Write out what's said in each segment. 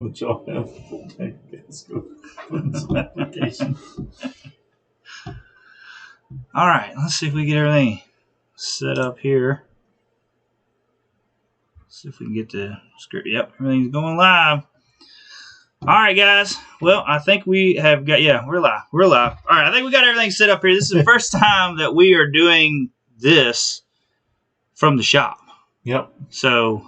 But y'all have full tank gas. Go put in some application. All right, let's see if we get everything set up here. See if we can get the script. Yep, everything's going live. All right, guys. Well, I think we have got. Yeah, we're live. We're live. All right, I think we got everything set up here. This is the first time that we are doing this from the shop. Yep. So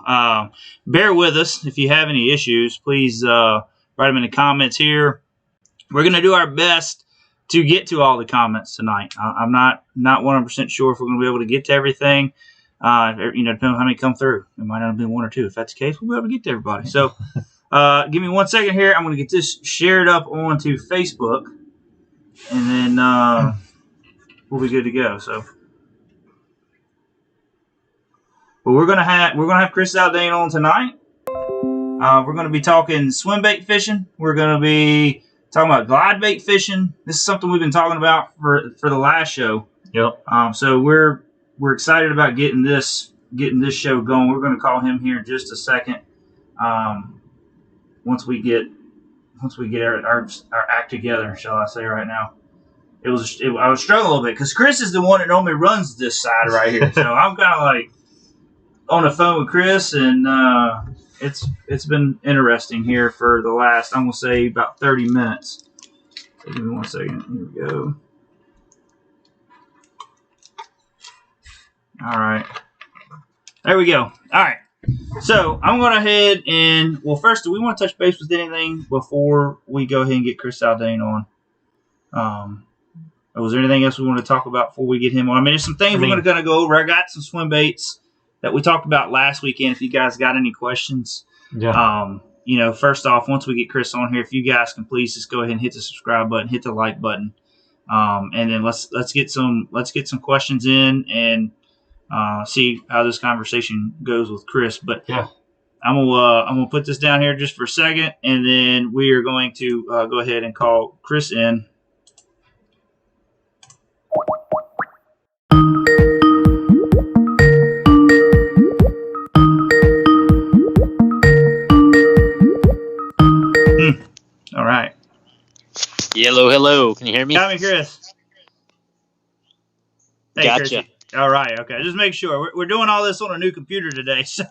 bear with us. If you have any issues, please write them in the comments here. We're going to do our best to get to all the comments tonight. I'm not 100% sure if we're going to be able to get to everything. Depending on how many come through. It might not have been one or two. If that's the case, we'll be able to get to everybody. So give me 1 second here. I'm going to get this shared up onto Facebook, and then we'll be good to go. So, but we're gonna have Chris Zaldain on tonight. We're going to be talking swimbait fishing. We're going to be talking about glide bait fishing. This is something we've been talking about for the last show. Yep. So we're excited about getting this show going. We're going to call him here in just a second. Once we get our act together, shall I say right now. I was struggling a little bit because Chris is the one that normally runs this side right here. So I'm kind of like on the phone with Chris, and it's been interesting here for the last, I'm going to say, about 30 minutes. So give me 1 second. Here we go. All right. There we go. All right. So I'm going to head and, well, first, do we want to touch base with anything before we go ahead and get Chris Zaldain on? Was there anything else we want to talk about before we get him on? I mean, there's some things we're going to go over. I got some swim baits that we talked about last weekend. If you guys got any questions, first off, once we get Chris on here, if you guys can please just go ahead and hit the subscribe button, hit the like button, and then let's get some questions in and see how this conversation goes with Chris. But yeah, I'm gonna put this down here just for a second, and then we are going to go ahead and call Chris in. All right. Hello. Can you hear me? Got me, Chris. Hey, gotcha. Chris. All right. Okay. Just make sure we're doing all this on a new computer today. So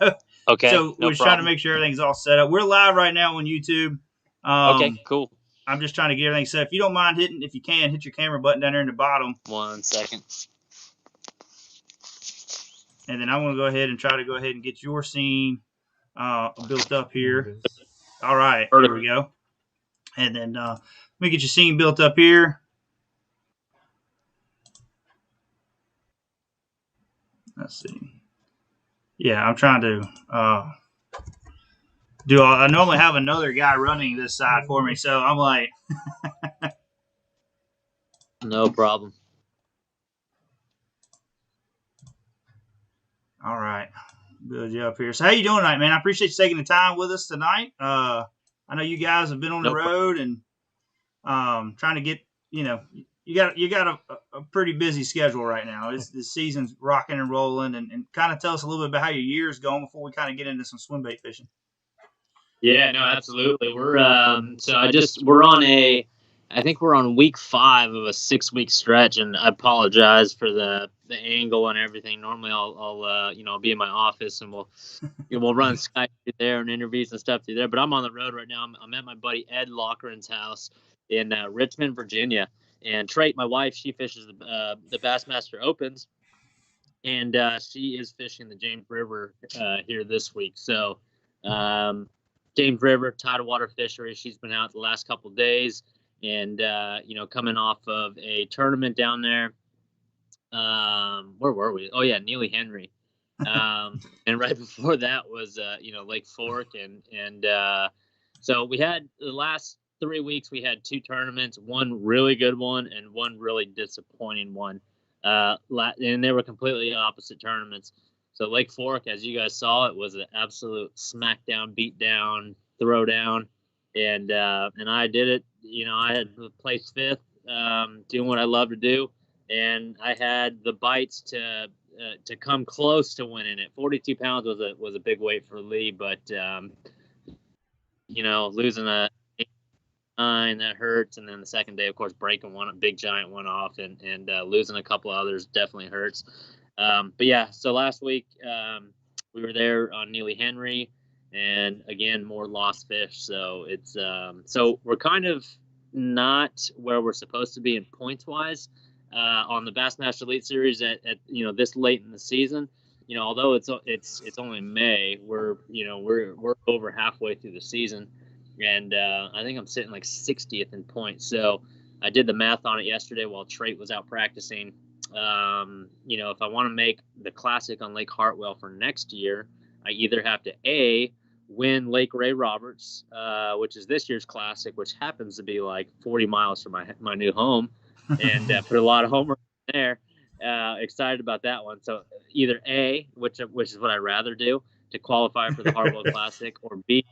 okay. So we're trying to make sure everything's all set up. We're live right now on YouTube. Okay. Cool. I'm just trying to get everything set. If you don't mind if you can, hit your camera button down there in the bottom. 1 second. And then I'm going to go ahead and try to get your scene built up here. All right. There we go. And then let me get your scene built up here. Let's see. Yeah, I'm trying to do all. I normally have another guy running this side for me, so I'm like. No problem. All right. Good job here. So how you doing tonight, man? I appreciate you taking the time with us tonight. I know you guys have been on the road and trying to get, you got a pretty busy schedule right now. The season's rocking and rolling, and kind of tell us a little bit about how your year's going before we kind of get into some swim bait fishing. Yeah, no, absolutely. We're we're on I think we're on week 5 of a 6-week stretch, and I apologize for the angle and everything. Normally I'll be in my office and we'll run Skype through there and interviews and stuff through there. But I'm on the road right now. I'm at my buddy Ed Lochran's house in Richmond, Virginia. And Trait, my wife, she fishes the Bassmaster Opens, and she is fishing the James River here this week. So James River, tidal water fishery. She's been out the last couple of days, and coming off of a tournament down there. Where were we? Oh yeah, Neely Henry. And right before that was Lake Fork, and so we had the last 3 weeks. We had 2 tournaments, one really good one and one really disappointing one. And they were completely opposite tournaments. So Lake Fork, as you guys saw, it was an absolute smackdown, beat down, throw down, and I did it. I had placed 5th, doing what I love to do, and I had the bites to come close to winning it. 42 pounds was a big weight for Lee, but losing a 9 that hurts, and then the second day, of course, breaking one, a big giant one off, and losing a couple others definitely hurts. But yeah, so last week we were there on Neely Henry, and again more lost fish. So it's so we're kind of not where we're supposed to be in points wise on the Bassmaster Elite Series at this late in the season. Although it's only May, we're over halfway through the season, and I think I'm sitting like 60th in points. So I did the math on it yesterday while Trait was out practicing. If I want to make the Classic on Lake Hartwell for next year, I either have to win Lake Ray Roberts, which is this year's Classic, which happens to be like 40 miles from my new home, and put a lot of homework in there. Excited about that one. So either A, which is what I'd rather do to qualify for the Hartwell Classic, or B,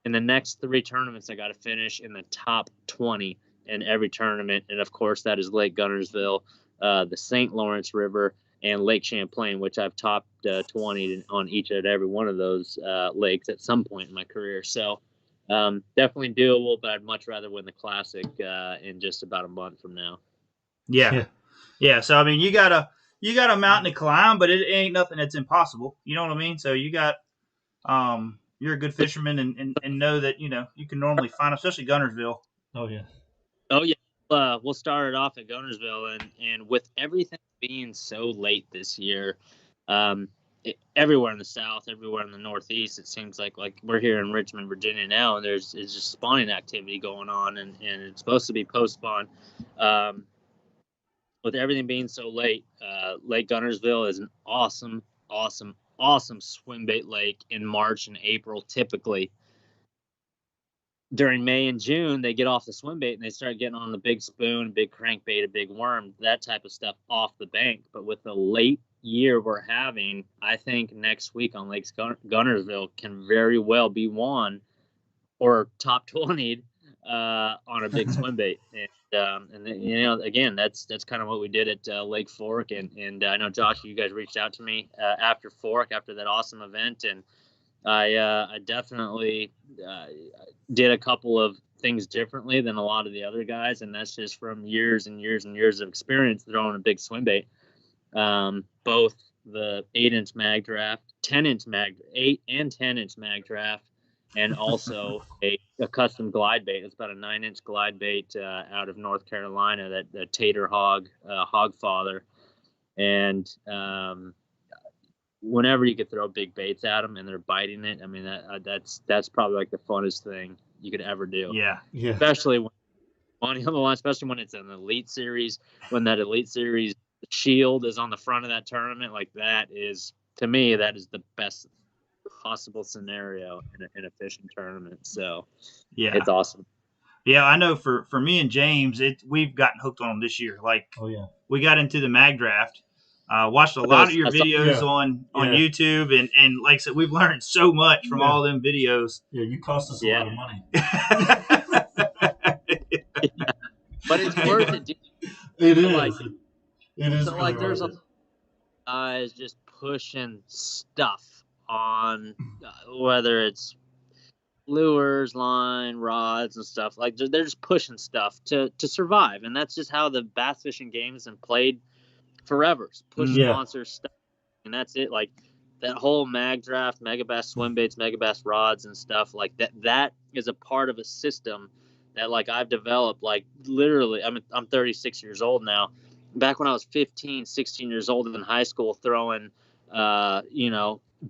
in the next 3 tournaments, I got to finish in the top 20 in every tournament. And of course, that is Lake Guntersville, the St. Lawrence River, and Lake Champlain, which I've topped 20 on each and every one of those lakes at some point in my career. So definitely doable, but I'd much rather win the Classic in just about a month from now. Yeah. So I mean, you got a mountain to climb, but it ain't nothing that's impossible. You know what I mean? So you got you're a good fisherman and know that you can normally find, especially Guntersville. Oh yeah. We'll start it off at Guntersville, and with everything being so late this year, everywhere in the South, everywhere in the Northeast, it seems like we're here in Richmond, Virginia now, and it's just spawning activity going on, and it's supposed to be post spawn. With everything being so late, Lake Guntersville is an awesome swimbait lake in March and April. Typically, during May and June, they get off the swimbait and they start getting on the big spoon, big crankbait, a big worm, that type of stuff off the bank. But with the late year we're having, I think next week on Lake Guntersville can very well be won or top 20'd on a big swimbait. And again, that's kind of what we did at Lake Fork. And I know, Josh, you guys reached out to me after Fork, after that awesome event, and I definitely did a couple of things differently than a lot of the other guys, and that's just from years and years and years of experience throwing a big swimbait. Both the 8-inch mag draft, 10-inch mag, 8 and 10-inch mag draft, and also a custom glide bait. It's about a 9-inch glide bait out of North Carolina, that Tater Hog Hogfather, and whenever you could throw big baits at them and they're biting it, I mean that's probably like the funnest thing you could ever do. Yeah. Especially when money on the line, especially when it's an Elite Series, when that Elite Series shield is on the front of that tournament. Like, that is, to me, that is the best possible scenario in a fishing tournament. So yeah, it's awesome. Yeah, I know for me and James, we've gotten hooked on them this year. Like, we got into the mag draft. Watched a lot of your videos on YouTube, and like I said, we've learned so much from all them videos. Yeah, you cost us a lot of money. But it's worth it. It is. It is. So, like, there's a guys just pushing stuff on, whether it's lures, line, rods, and stuff. Like, they're just pushing stuff to survive, and that's just how the bass fishing game has been played forever. Push sponsor stuff, and that's it. Like, that whole mag draft, megabass swimbaits, megabass rods, and stuff like that is a part of a system that, like, I've developed. Like, literally, I'm 36 years old now. Back when I was 15, 16 years old in high school, throwing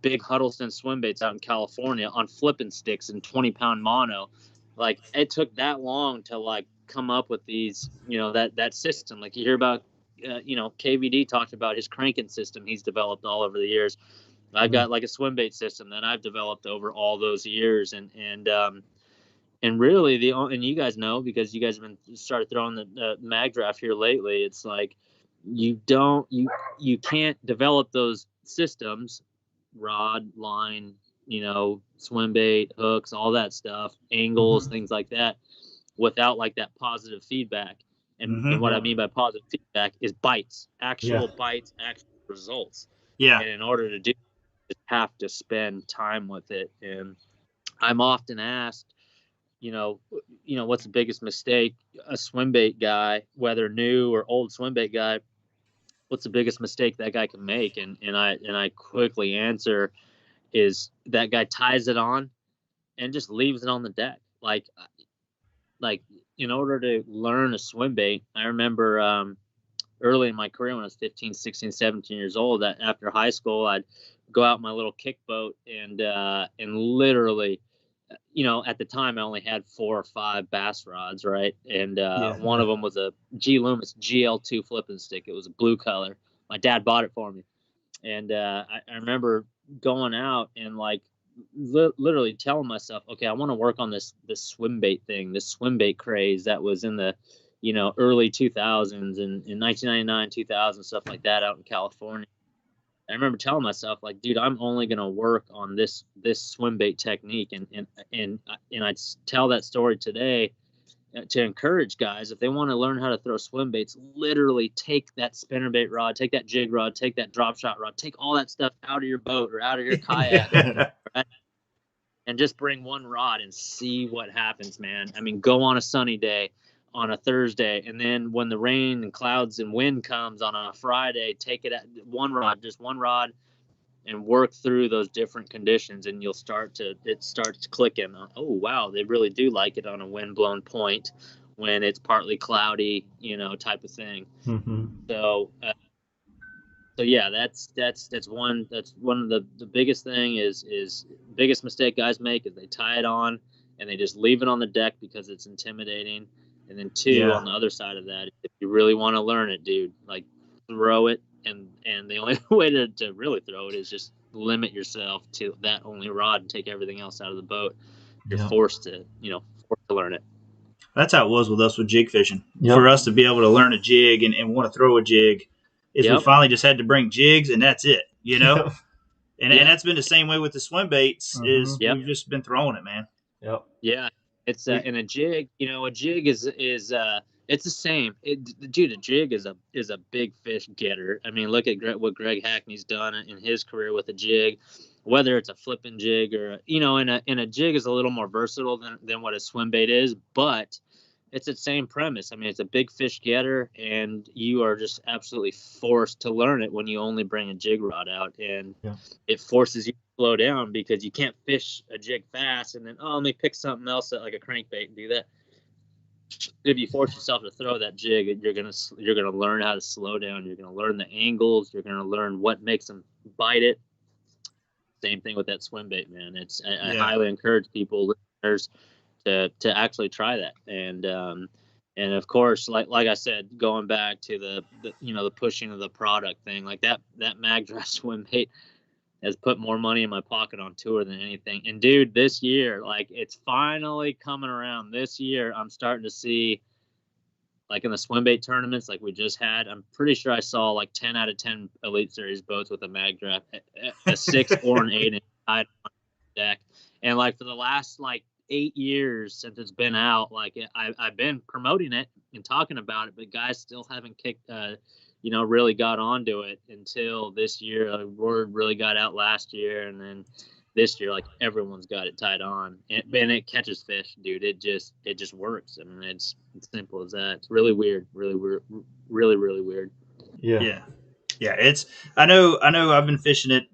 big Huddleston swimbaits out in California on flipping sticks and 20-pound mono, like, it took that long to, like, come up with these, that system. Like, you hear about KVD talked about his cranking system he's developed all over the years. I've got, like, a swimbait system that I've developed over all those years, and really and you guys know, because you guys have been started throwing the mag draft here lately. It's like you can't develop those systems, rod, line, swimbait, hooks, all that stuff, angles, things like that, without, like, that positive feedback. And what I mean by positive feedback is bites, actual bites, actual results. Yeah. And in order to do, you have to spend time with it. And I'm often asked, what's the biggest mistake a swim bait guy, whether new or old swim bait guy, what's the biggest mistake that guy can make? And I quickly answer is that guy ties it on and just leaves it on the deck. Like in order to learn a swim bait, I remember early in my career when I was 15, 16, 17 years old, that after high school, I'd go out in my little kick boat and literally, at the time I only had 4 or 5 bass rods, right? And one of them was a G Loomis GL2 flipping stick. It was a blue color. My dad bought it for me. And I remember going out and like literally telling myself, okay, I want to work on this swim bait thing, this swim bait craze that was in the early 2000s and in 1999, 2000, stuff like that out in California. I remember telling myself, like, dude, I'm only gonna work on this swim bait technique, and I'd tell that story today to encourage guys, if they want to learn how to throw swim baits, literally take that spinnerbait rod, take that jig rod, take that drop shot rod, take all that stuff out of your boat or out of your kayak, right? And just bring one rod and see what happens, man. I mean, go on a sunny day on a Thursday, and then when the rain and clouds and wind comes on a Friday, take it at just one rod, and work through those different conditions, and it starts clicking. Oh, wow, they really do like it on a wind-blown point when it's partly cloudy, type of thing. Mm-hmm. So yeah, that's one of the biggest thing is biggest mistake guys make is they tie it on and they just leave it on the deck because it's intimidating. And then 2, on the other side of that, if you really want to learn it, dude, like throw it. And the only way to really throw it is just limit yourself to that only rod and take everything else out of the boat. You're forced to learn it. That's how it was with us with jig fishing. For us to be able to learn a jig and want to throw a jig is we finally just had to bring jigs and that's it, And that's been the same way with the swim baits is we've just been throwing it, man. Yep. Yeah. It's and a jig, a jig is it's the same. Dude, a jig is a big fish getter. I mean, look at what Greg Hackney's done in his career with a jig, whether it's a flipping jig or and a jig is a little more versatile than what a swim bait is, but it's the same premise. I mean, it's a big fish getter, and you are just absolutely forced to learn it when you only bring a jig rod out, and it forces you to slow down because you can't fish a jig fast and then let me pick something else like a crankbait and do that. If you force yourself to throw that jig, you're gonna learn how to slow down. You're gonna learn the angles. You're gonna learn what makes them bite it. Same thing with that swim bait, man. I highly encourage people, listeners, to actually try that. And of course, like I said, going back to the pushing of the product thing, like that magdraft swim bait has put more money in my pocket on tour than anything. And dude, this year, like, it's finally coming around. This year, I'm starting to see, like in the swim bait tournaments, like we just had, I'm pretty sure I saw like 10 out of 10 Elite Series boats with a magdraft, a 6 or an 8 inch tied on the deck. And like for the last like 8 years since it's been out, like I've been promoting it and talking about it, but guys still haven't really got onto it until this year. Word really got out last year, and then this year, like, everyone's got it tied on, and it catches fish, dude. It just works. I mean, it's simple as that. It's really weird, really weird. Yeah. It's I know. I've been fishing it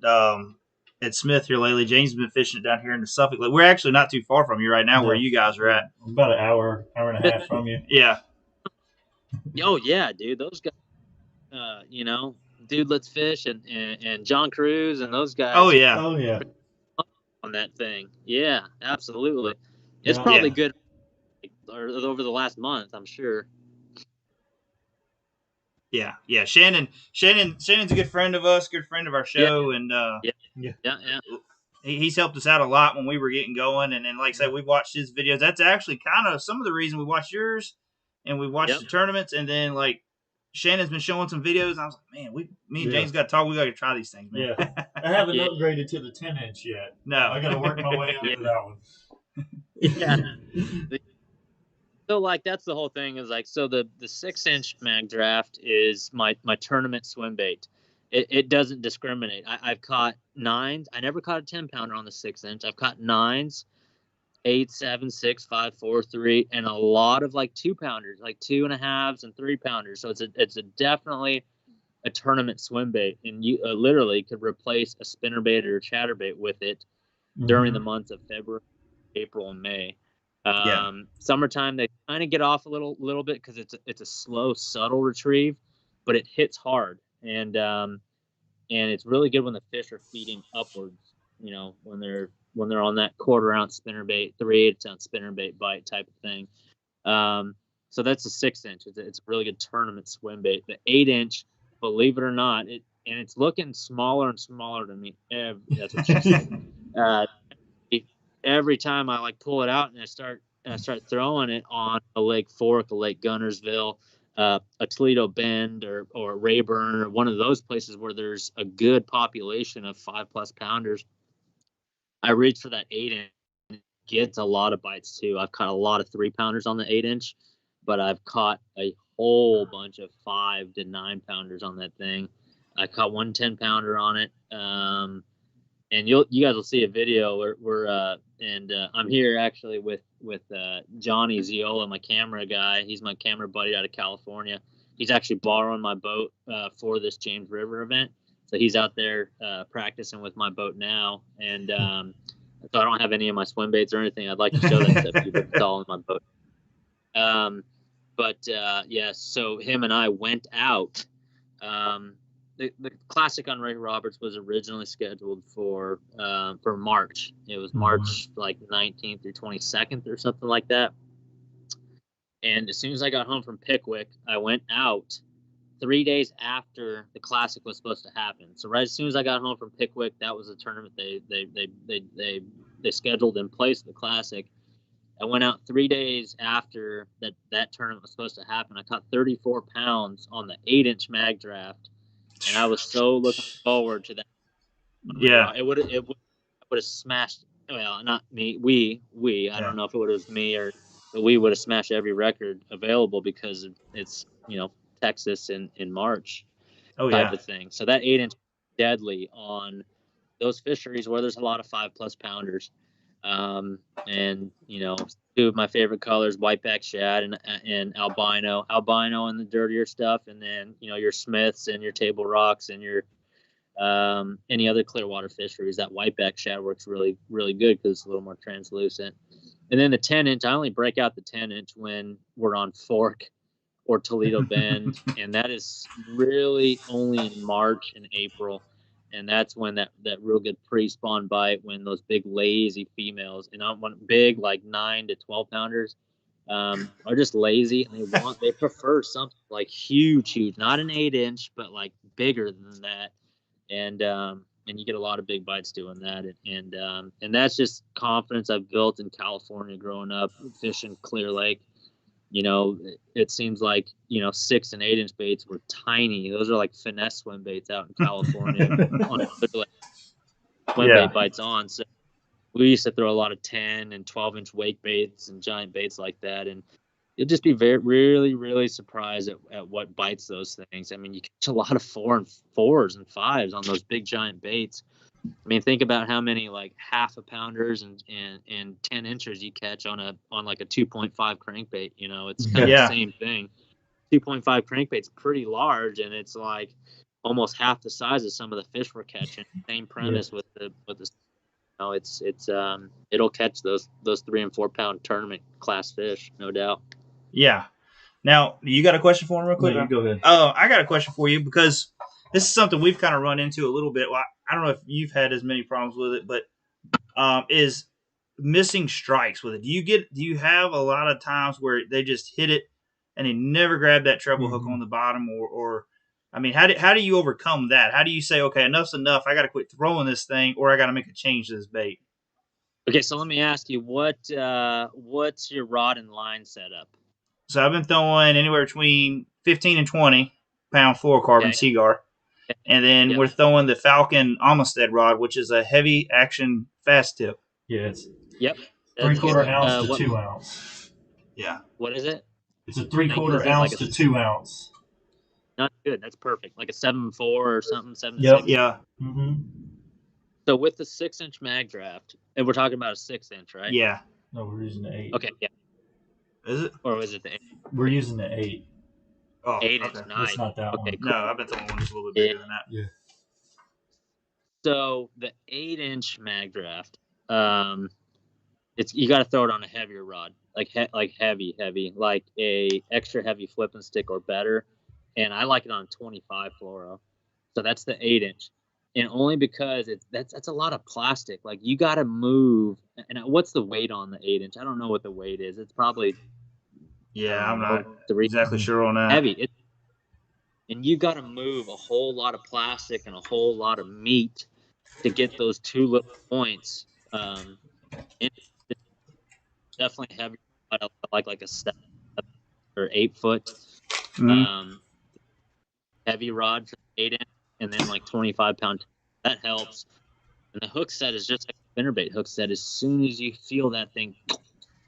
at Smith here lately. James has been fishing it down here in the Suffolk. We're actually not too far from you right now, where you guys are at. About an hour and a half from you. Yeah. Oh yeah, dude. Those guys. Dude, let's fish and John Cruz and those guys. Oh yeah. On that thing. Yeah, absolutely. It's probably good over the last month, I'm sure. Yeah. Shannon's a good friend of us, good friend of our show, and he's helped us out a lot when we were getting going. And then, like I said, we've watched his videos. That's actually kind of some of the reason we watched yours, and we watched the tournaments, and then like Shannon's been showing some videos. And I was like, man, me and James got to talk. We got to try these things, man. Yeah. I haven't upgraded to the 10-inch yet. No. I got to work my way up to that one. Yeah. So, like, that's the whole thing is, like, so the 6-inch magdraft is my tournament swim bait. It doesn't discriminate. I've caught 9s. I never caught a 10-pounder on the 6-inch. I've caught 9s. 8, 7, 6, 5, 4, 3, and a lot of like 2-pounders, like 2.5s and 3-pounders. So it's a definitely a tournament swim bait, and you literally could replace a spinnerbait or a chatterbait with it during the months of February, April, and May. Summertime they kind of get off a little bit because it's a slow, subtle retrieve, but it hits hard, and it's really good when the fish are feeding upwards. You know, when they're on that 1/4 ounce spinnerbait, 3/8 ounce spinnerbait bite type of thing. So that's a 6-inch. It's a really good tournament swim bait. The 8-inch, believe it or not, it's looking smaller and smaller to me. That's what she said. Every time I like pull it out and I start throwing it on a Lake Fork, a Lake Gunnersville, a Toledo Bend, or Rayburn, or one of those places where there's a good population of 5+ pounders, I reach for that 8-inch. Gets a lot of bites too. I've caught a lot of 3-pounders on the 8-inch, but I've caught a whole bunch of 5 to 9-pounders on that thing. I caught one 10-pounder on it. And you guys will see a video where I'm here actually with Johnny Ziola, my camera guy. He's my camera buddy out of California. He's actually borrowing my boat for this James River event. So he's out there practicing with my boat now. And so I don't have any of my swim baits or anything. I'd like to show that stuff. It's all in my boat. So him and I went out. The Classic on Ray Roberts was originally scheduled for March. It was March like 19th through 22nd or something like that. And as soon as I got home from Pickwick, I went out 3 days after the Classic was supposed to happen. So right as soon as I got home from Pickwick, that was a tournament they scheduled in place of the Classic. I went out 3 days after that tournament was supposed to happen. I caught 34 pounds on the 8-inch magdraft. And I was so looking forward to that. Yeah, it would have smashed. Well, not me. We. I don't know if it would have me or, but we would have smashed every record available because it's Texas in March type of thing. So that 8-inch deadly on those fisheries where there's a lot of 5+ pounders. And two of my favorite colors, whiteback shad and albino and the dirtier stuff, and then your Smiths and your Table Rocks and your any other clear water fisheries. That whiteback shad works really, really good because it's a little more translucent. And then the 10-inch, I only break out the 10-inch when we're on Fork or Toledo Bend, and that is really only in March and April. And that's when that real good pre-spawn bite, when those big lazy females, and I want big like 9 to 12 pounders, are just lazy, and they prefer something like huge, not an 8-inch, but like bigger than that. And you get a lot of big bites doing that, and that's just confidence I've built in California growing up fishing Clear Lake. It seems like 6 and 8-inch baits were tiny. Those are like finesse swim baits out in California on Clear Lake. Swim bait bites on. So we used to throw a lot of 10 and 12-inch wake baits and giant baits like that, and you'll just be really, really surprised at what bites those things. I mean, you catch a lot of 4 and 4s and 5s on those big giant baits. I mean, think about how many like 1/2 pounders and 10 inchers you catch on like a 2.5 crankbait. It's kind of the same thing. 2.5 crankbait's pretty large, and it's like almost half the size of some of the fish we're catching. Same premise with the it'll catch those 3 and 4 pound tournament class fish, no doubt. Yeah. Now, you got a question for him real quick? No, you go ahead. Oh, I got a question for you because this is something we've kind of run into a little bit. Well, I don't know if you've had as many problems with it, but is missing strikes with it. Do you have a lot of times where they just hit it and they never grab that treble hook on the bottom, or I mean, how do you overcome that? How do you say, okay, enough's enough, I got to quit throwing this thing, or I got to make a change to this bait? Okay, so let me ask you, what's your rod and line setup? So I've been throwing anywhere between 15 and 20 pound fluorocarbon Seagar. And then we're throwing the Falcon Amistad rod, which is a heavy action fast tip. Yes. Yep. 3/4 ounce to 2 ounce. Yeah. What is it? It's a 3/4 ounce to 2 ounce. Not good. That's perfect. Like a 7.4 or something. 7.6. Yep. Yeah. Mm-hmm. So with the 6-inch mag draft, and we're talking about a 6-inch, right? Yeah. No, we're using the 8. Okay, yeah. Is it? Or was it the 8? We're using the 8. Oh, 8-inch? okay. Nice. It's not that Okay, one. cool. No, I've been throwing one just a little bit Yeah. bigger than that. Yeah. So the 8-inch magdraft, you got to throw it on a heavier rod, like heavy, like a extra heavy flipping stick or better. And I like it on 25 fluoro. So that's the 8-inch, and only because that's a lot of plastic. Like you got to move. And what's the weight on the 8-inch? I don't know what the weight is. It's probably Yeah, I'm not three exactly sure on that. heavy. And you got to move a whole lot of plastic and a whole lot of meat to get those two little points. It's definitely heavy. I like a 7 or 8 foot heavy rod for 8-inch, and then like 25-pound. That helps. And the hook set is just like a spinnerbait hook set. As soon as you feel that thing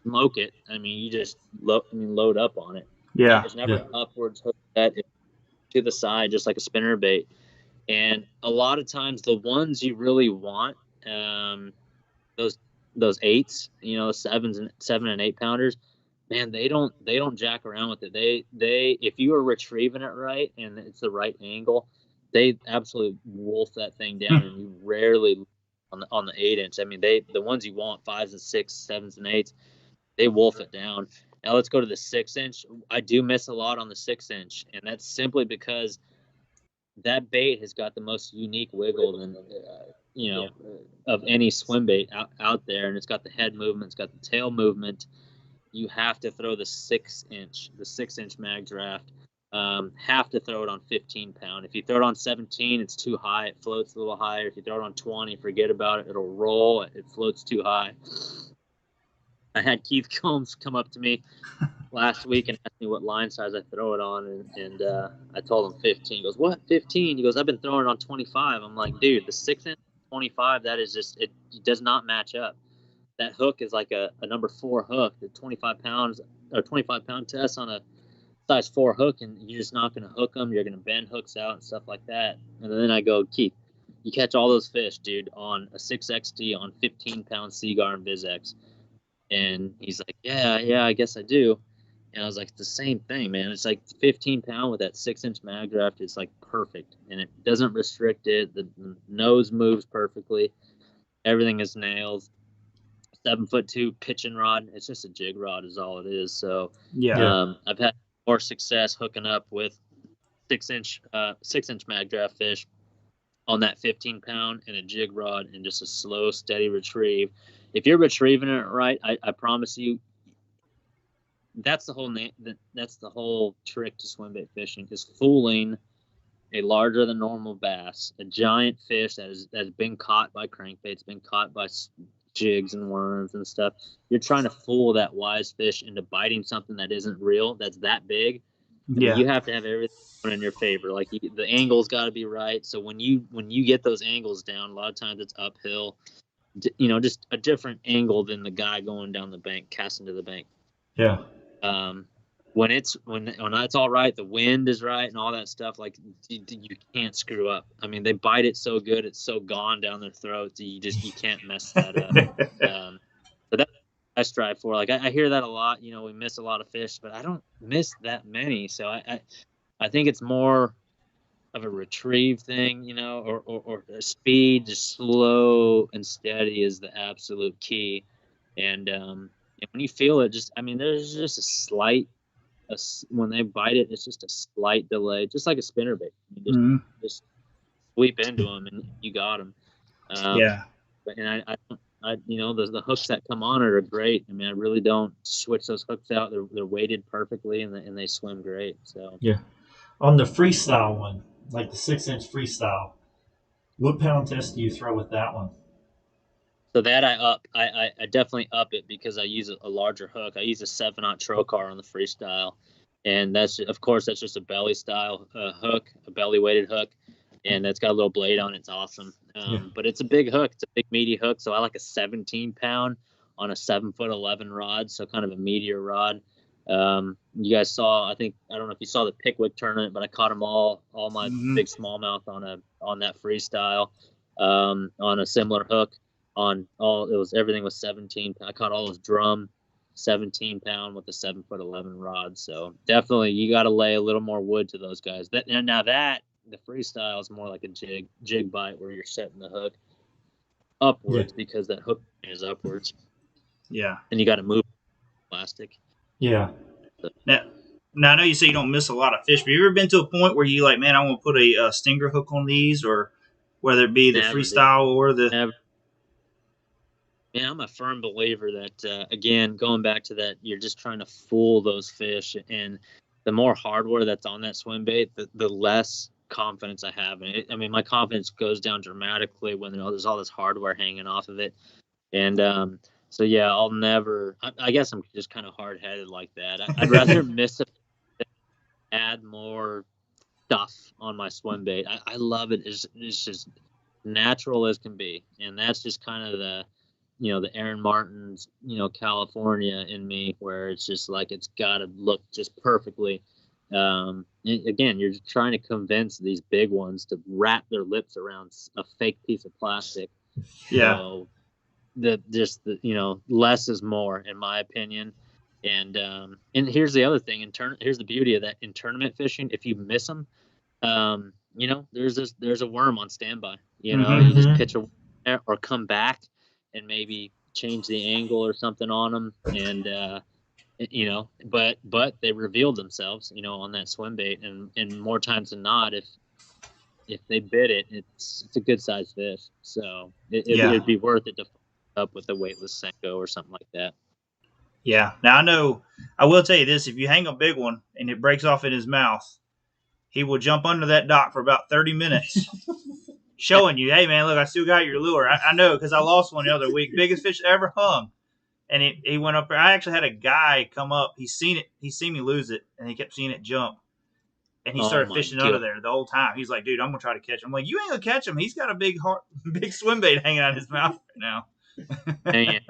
smoke it, I mean, you just load up on it. Yeah. There's never an upwards hook set. It's to the side, just like a spinnerbait. And a lot of times, the ones you really want, those 8s, 7 and 8 pounders, man, they don't jack around with it. They if you are retrieving it right and it's the right angle, they absolutely wolf that thing down, and you rarely on the 8-inch. I mean, the ones you want, 5s and 6s, 7s and 8s, they wolf it down. Now let's go to the 6-inch. I do miss a lot on the 6-inch, and that's simply because that bait has got the most unique wiggle than of any swim bait out there, and it's got the head movement, it's got the tail movement. You have to throw the 6-inch mag draft. Have to throw it on 15 pound. If you throw it on 17, it's too high. It floats a little higher. If you throw it on 20, forget about it. It'll roll. It floats too high. I had Keith Combs come up to me last week and asked me what line size I throw it on, and I told him 15. He goes, "What, 15?" He goes, "I've been throwing it on 25." I'm like, "Dude, the 6-inch 25, that is just, it does not match up. That hook is like a number 4 hook. The 25 pound test on a size 4 hook, and you're just not going to hook them. You're going to bend hooks out and stuff like that." And then I go, "Keith, you catch all those fish, dude, on a 6XT on 15 pound Seagar and VizX." And he's like, yeah, I guess I do. And I was like, it's the same thing, man. It's like 15 pound with that 6-inch mag draft. It's like perfect, and it doesn't restrict it. The nose moves perfectly. Everything is nails. 7'2" pitching rod. It's just a jig rod, is all it is. So I've had more success hooking up with 6-inch mag draft fish on that 15 pound and a jig rod and just a slow, steady retrieve. If you're retrieving it right, I promise you, that's the whole trick to swim bait fishing, is fooling a larger than normal bass, a giant fish that has been caught by crankbaits, been caught by jigs and worms and stuff. You're trying to fool that wise fish into biting something that isn't real, that's that big. I mean, you have to have everything in your favor. Like the angle's got to be right. So when you get those angles down, a lot of times it's uphill. Just a different angle than the guy going down the bank, casting to the bank. Yeah. When it's all right, the wind is right and all that stuff, like you can't screw up. I mean, they bite it so good, it's so gone down their throats, you can't mess that up. But that's what I strive for. Like I hear that a lot. We miss a lot of fish, but I don't miss that many. So I think it's more of a retrieve thing, or a speed, just slow and steady is the absolute key. And when you feel it, there's just a slight, when they bite it, it's just a slight delay, just like a spinnerbait. Just sweep into them and you got them. And the hooks that come on it are great. I mean, I really don't switch those hooks out. They're weighted perfectly and they swim great. So yeah. On the freestyle one, like the 6-inch freestyle, what pound test do you throw with that one? So that I definitely up it, because I use a larger hook. I use a 7/0 trocar on the freestyle, and that's just a belly style hook, a belly weighted hook, and it's got a little blade on it. It's awesome. But it's a big hook. It's a big meaty hook. So I like a 17 pound on a 7'11" rod. So kind of a meatier rod. You guys saw, I don't know if you saw the Pickwick tournament, but I caught them all my big smallmouth on that freestyle, on a similar hook. on all. It was everything was 17. I caught all those drum 17-pound with a 7'11" rod. So definitely you got to lay a little more wood to those guys. That now that the freestyle is more like a jig bite where you're setting the hook upwards because that hook is upwards. Yeah. And you got to move plastic. Yeah. Now I know you say you don't miss a lot of fish, but have you ever been to a point where you like, man, I want to put a stinger hook on these, or whether it be the freestyle or the. Never. Yeah, I'm a firm believer that, again, going back to that, you're just trying to fool those fish. And the more hardware that's on that swim bait, the less confidence I have in it. I mean, my confidence goes down dramatically when there's all this hardware hanging off of it. And so, yeah, I'll never – I guess I'm just kind of hard-headed like that. I'd rather miss a than add more stuff on my swim bait. I love it. It's just natural as can be. And that's just kind of the – the Aaron Martin's, California in me, where it's just like it's got to look just perfectly. Again, you're just trying to convince these big ones to wrap their lips around a fake piece of plastic. Yeah. So less is more, in my opinion. And here's the other thing. Here's the beauty of that in tournament fishing. If you miss them, there's a worm on standby. You just pitch a or come back and maybe change the angle or something on them, and but they revealed themselves, on that swim bait, and more times than not, if they bit it, it's a good sized fish, so it'd be worth it to up with a weightless Senko or something like that. Yeah. Now I will tell you this: if you hang a big one and it breaks off in his mouth, he will jump under that dock for about 30 minutes. Showing you, hey man, look, I still got your lure. I know because I lost one the other week, biggest fish ever hung, and he went up there. I actually had a guy come up. He seen me lose it, and he kept seeing it jump, and he started fishing under there the whole time. He's like, dude, I'm gonna try to catch him. I'm like, you ain't gonna catch him. He's got a big swim bait hanging out of his mouth right now. Dang it.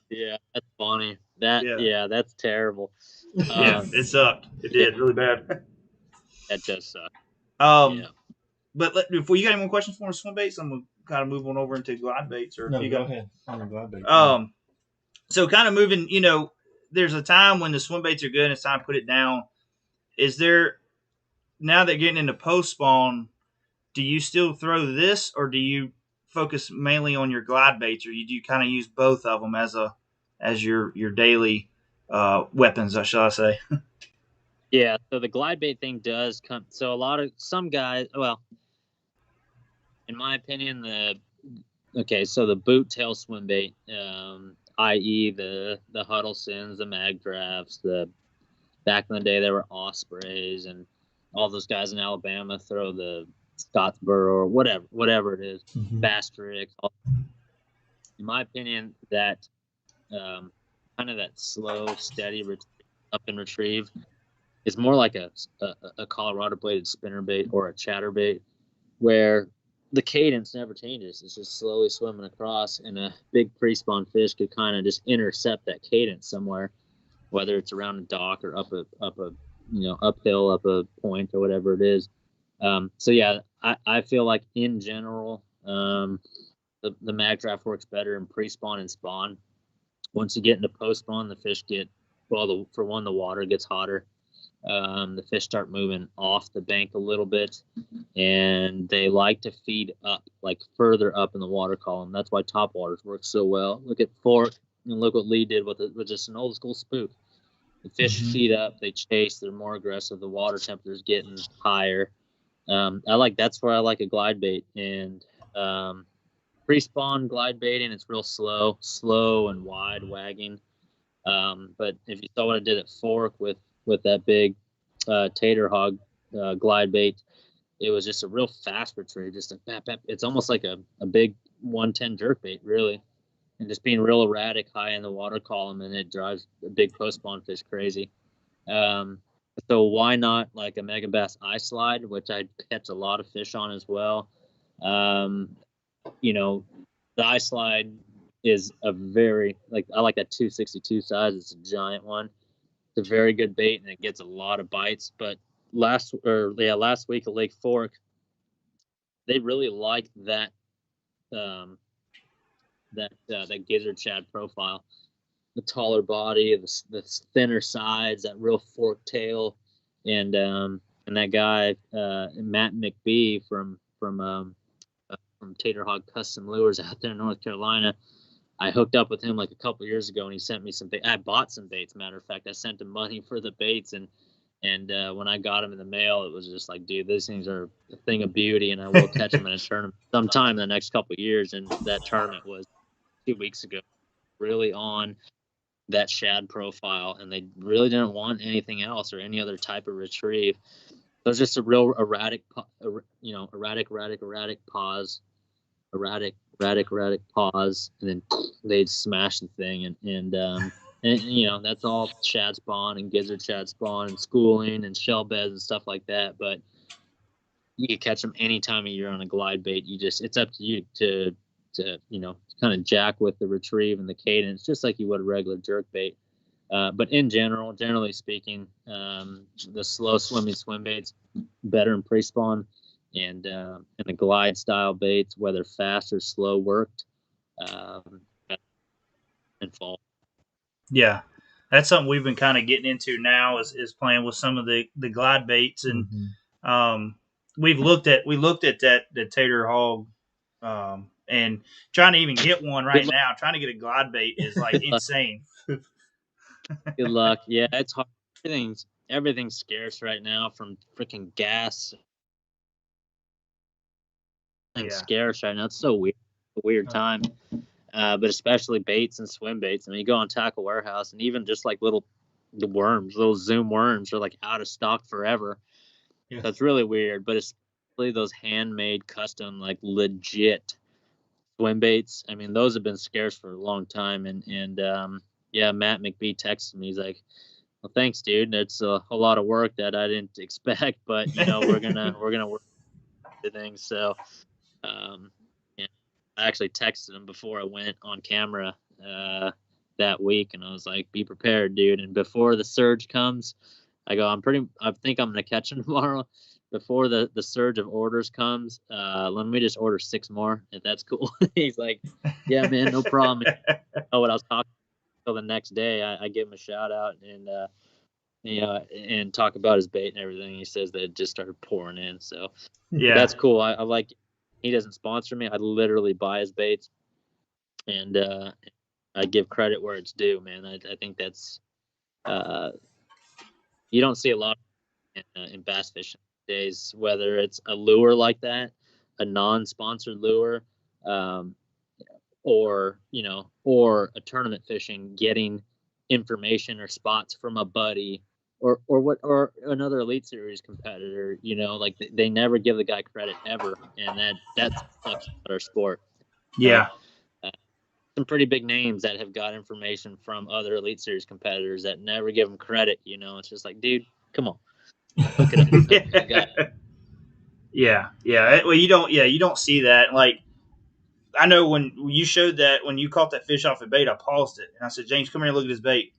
Yeah, that's funny. That's terrible. Yeah, it sucked. It did really bad. That does suck. Yeah. But before you got any more questions for swim baits, I'm gonna kind of move on over into glide baits. Or no, you go ahead. I'm a glide bait. So kind of moving. There's a time when the swim baits are good, and it's time to put it down. Is there now that you're getting into post spawn? Do you still throw this, or do you focus mainly on your glide baits, or do you kind of use both of them as your daily weapons? Shall I say? Yeah. So the glide bait thing does come. So some guys, well, in my opinion, the boot tail swim bait, i.e. the Huddlesons, the magdrafts, back in the day there were Ospreys, and all those guys in Alabama throw the Scottsboro or whatever it is, Bass Tricks. In my opinion, that kind of that slow, steady up and retrieve is more like a Colorado bladed spinnerbait or a chatterbait, where the cadence never changes. It's just slowly swimming across, and a big pre-spawn fish could kind of just intercept that cadence somewhere, whether it's around a dock or up a uphill, up a point or whatever it is. So yeah, I feel like in general, the magdraft works better in pre-spawn and spawn. Once you get into post-spawn, the fish the water gets hotter. The fish start moving off the bank a little bit, and they like to feed up, like further up in the water column. That's why topwaters work so well. Look at Fork, and look what Lee did with just an old school spook. The fish feed up, they chase, they're more aggressive. The water temperature's getting higher. That's where I like a glide bait, and pre-spawn glide baiting, it's real slow and wide wagging. But if you saw what I did at Fork with that big tater hog glide bait, it was just a real fast retrieve, just a bap, bap. It's almost like a big 110 jerk bait, really, and just being real erratic high in the water column, and it drives a big post-spawn fish crazy. So why not like a megabass eye slide, which I catch a lot of fish on as well. The eye slide is a very, I like that 262 size. It's a giant one. It's a very good bait, and it gets a lot of bites. But last week at Lake Fork, they really liked that that gizzard shad profile. The taller body, the thinner sides, that real forked tail, and that guy Matt McBee from Tater Hog Custom Lures out there in North Carolina. I hooked up with him like a couple years ago, and he sent me some baits. I bought some baits. Matter of fact, I sent him money for the baits, and when I got them in the mail, it was just like, dude, these things are a thing of beauty, and I will catch them in a tournament sometime in the next couple of years. And that tournament was 2 weeks ago, really on that shad profile, and they really didn't want anything else or any other type of retrieve. It was just a real erratic pause, erratic pause, and then they'd smash the thing, and that's all shad spawn and gizzard shad spawn and schooling and shell beds and stuff like that. But you can catch them any time of year on a glide bait. It's up to you to kind of jack with the retrieve and the cadence, just like you would a regular jerk bait. But generally speaking, the slow swimming swim baits better in pre-spawn, and the glide style baits, whether fast or slow worked, in fall. Yeah, that's something we've been kind of getting into now is playing with some of the glide baits, and we looked at the Tater Hog, and trying to even get one right now. Trying to get a glide bait is like insane. Good luck. Yeah, it's hard. Everything's scarce right now, from freaking gas. It's scarce right now. It's so weird. A weird time. But especially baits and swim baits. I mean, you go on Tackle Warehouse, and even just like little Zoom worms are like out of stock forever. Yeah. So it's really weird. But especially those handmade, custom, like legit swim baits. I mean, those have been scarce for a long time. And Matt McBee texted me. He's like, "Well, thanks, dude. It's a whole lot of work that I didn't expect, but we're gonna work the things." So, I actually texted him before I went on camera that week, and I was like, "Be prepared, dude." And before the surge comes, I go, I think I'm gonna catch him tomorrow. Before the surge of orders comes, let me just order 6 more, if that's cool. He's like, "Yeah, man, no problem." Oh, what I was talking until the next day, I give him a shout out and and talk about his bait and everything. He says that it just started pouring in, so yeah, that's cool. I like. He doesn't sponsor me. I literally buy his baits, and I give credit where it's due, man. I think that's you don't see a lot in bass fishing days, whether it's a lure like that, a non-sponsored lure, or a tournament fishing, getting information or spots from a buddy or another Elite Series competitor. Like they never give the guy credit ever, and that sucks about our sport. Yeah. Some pretty big names that have got information from other Elite Series competitors that never give them credit. It's just like, dude, come on. Look at it. Yeah. Well, you don't see that. Like, I know when you showed that, when you caught that fish off a bait, I paused it and I said, "James, come here and look at this bait."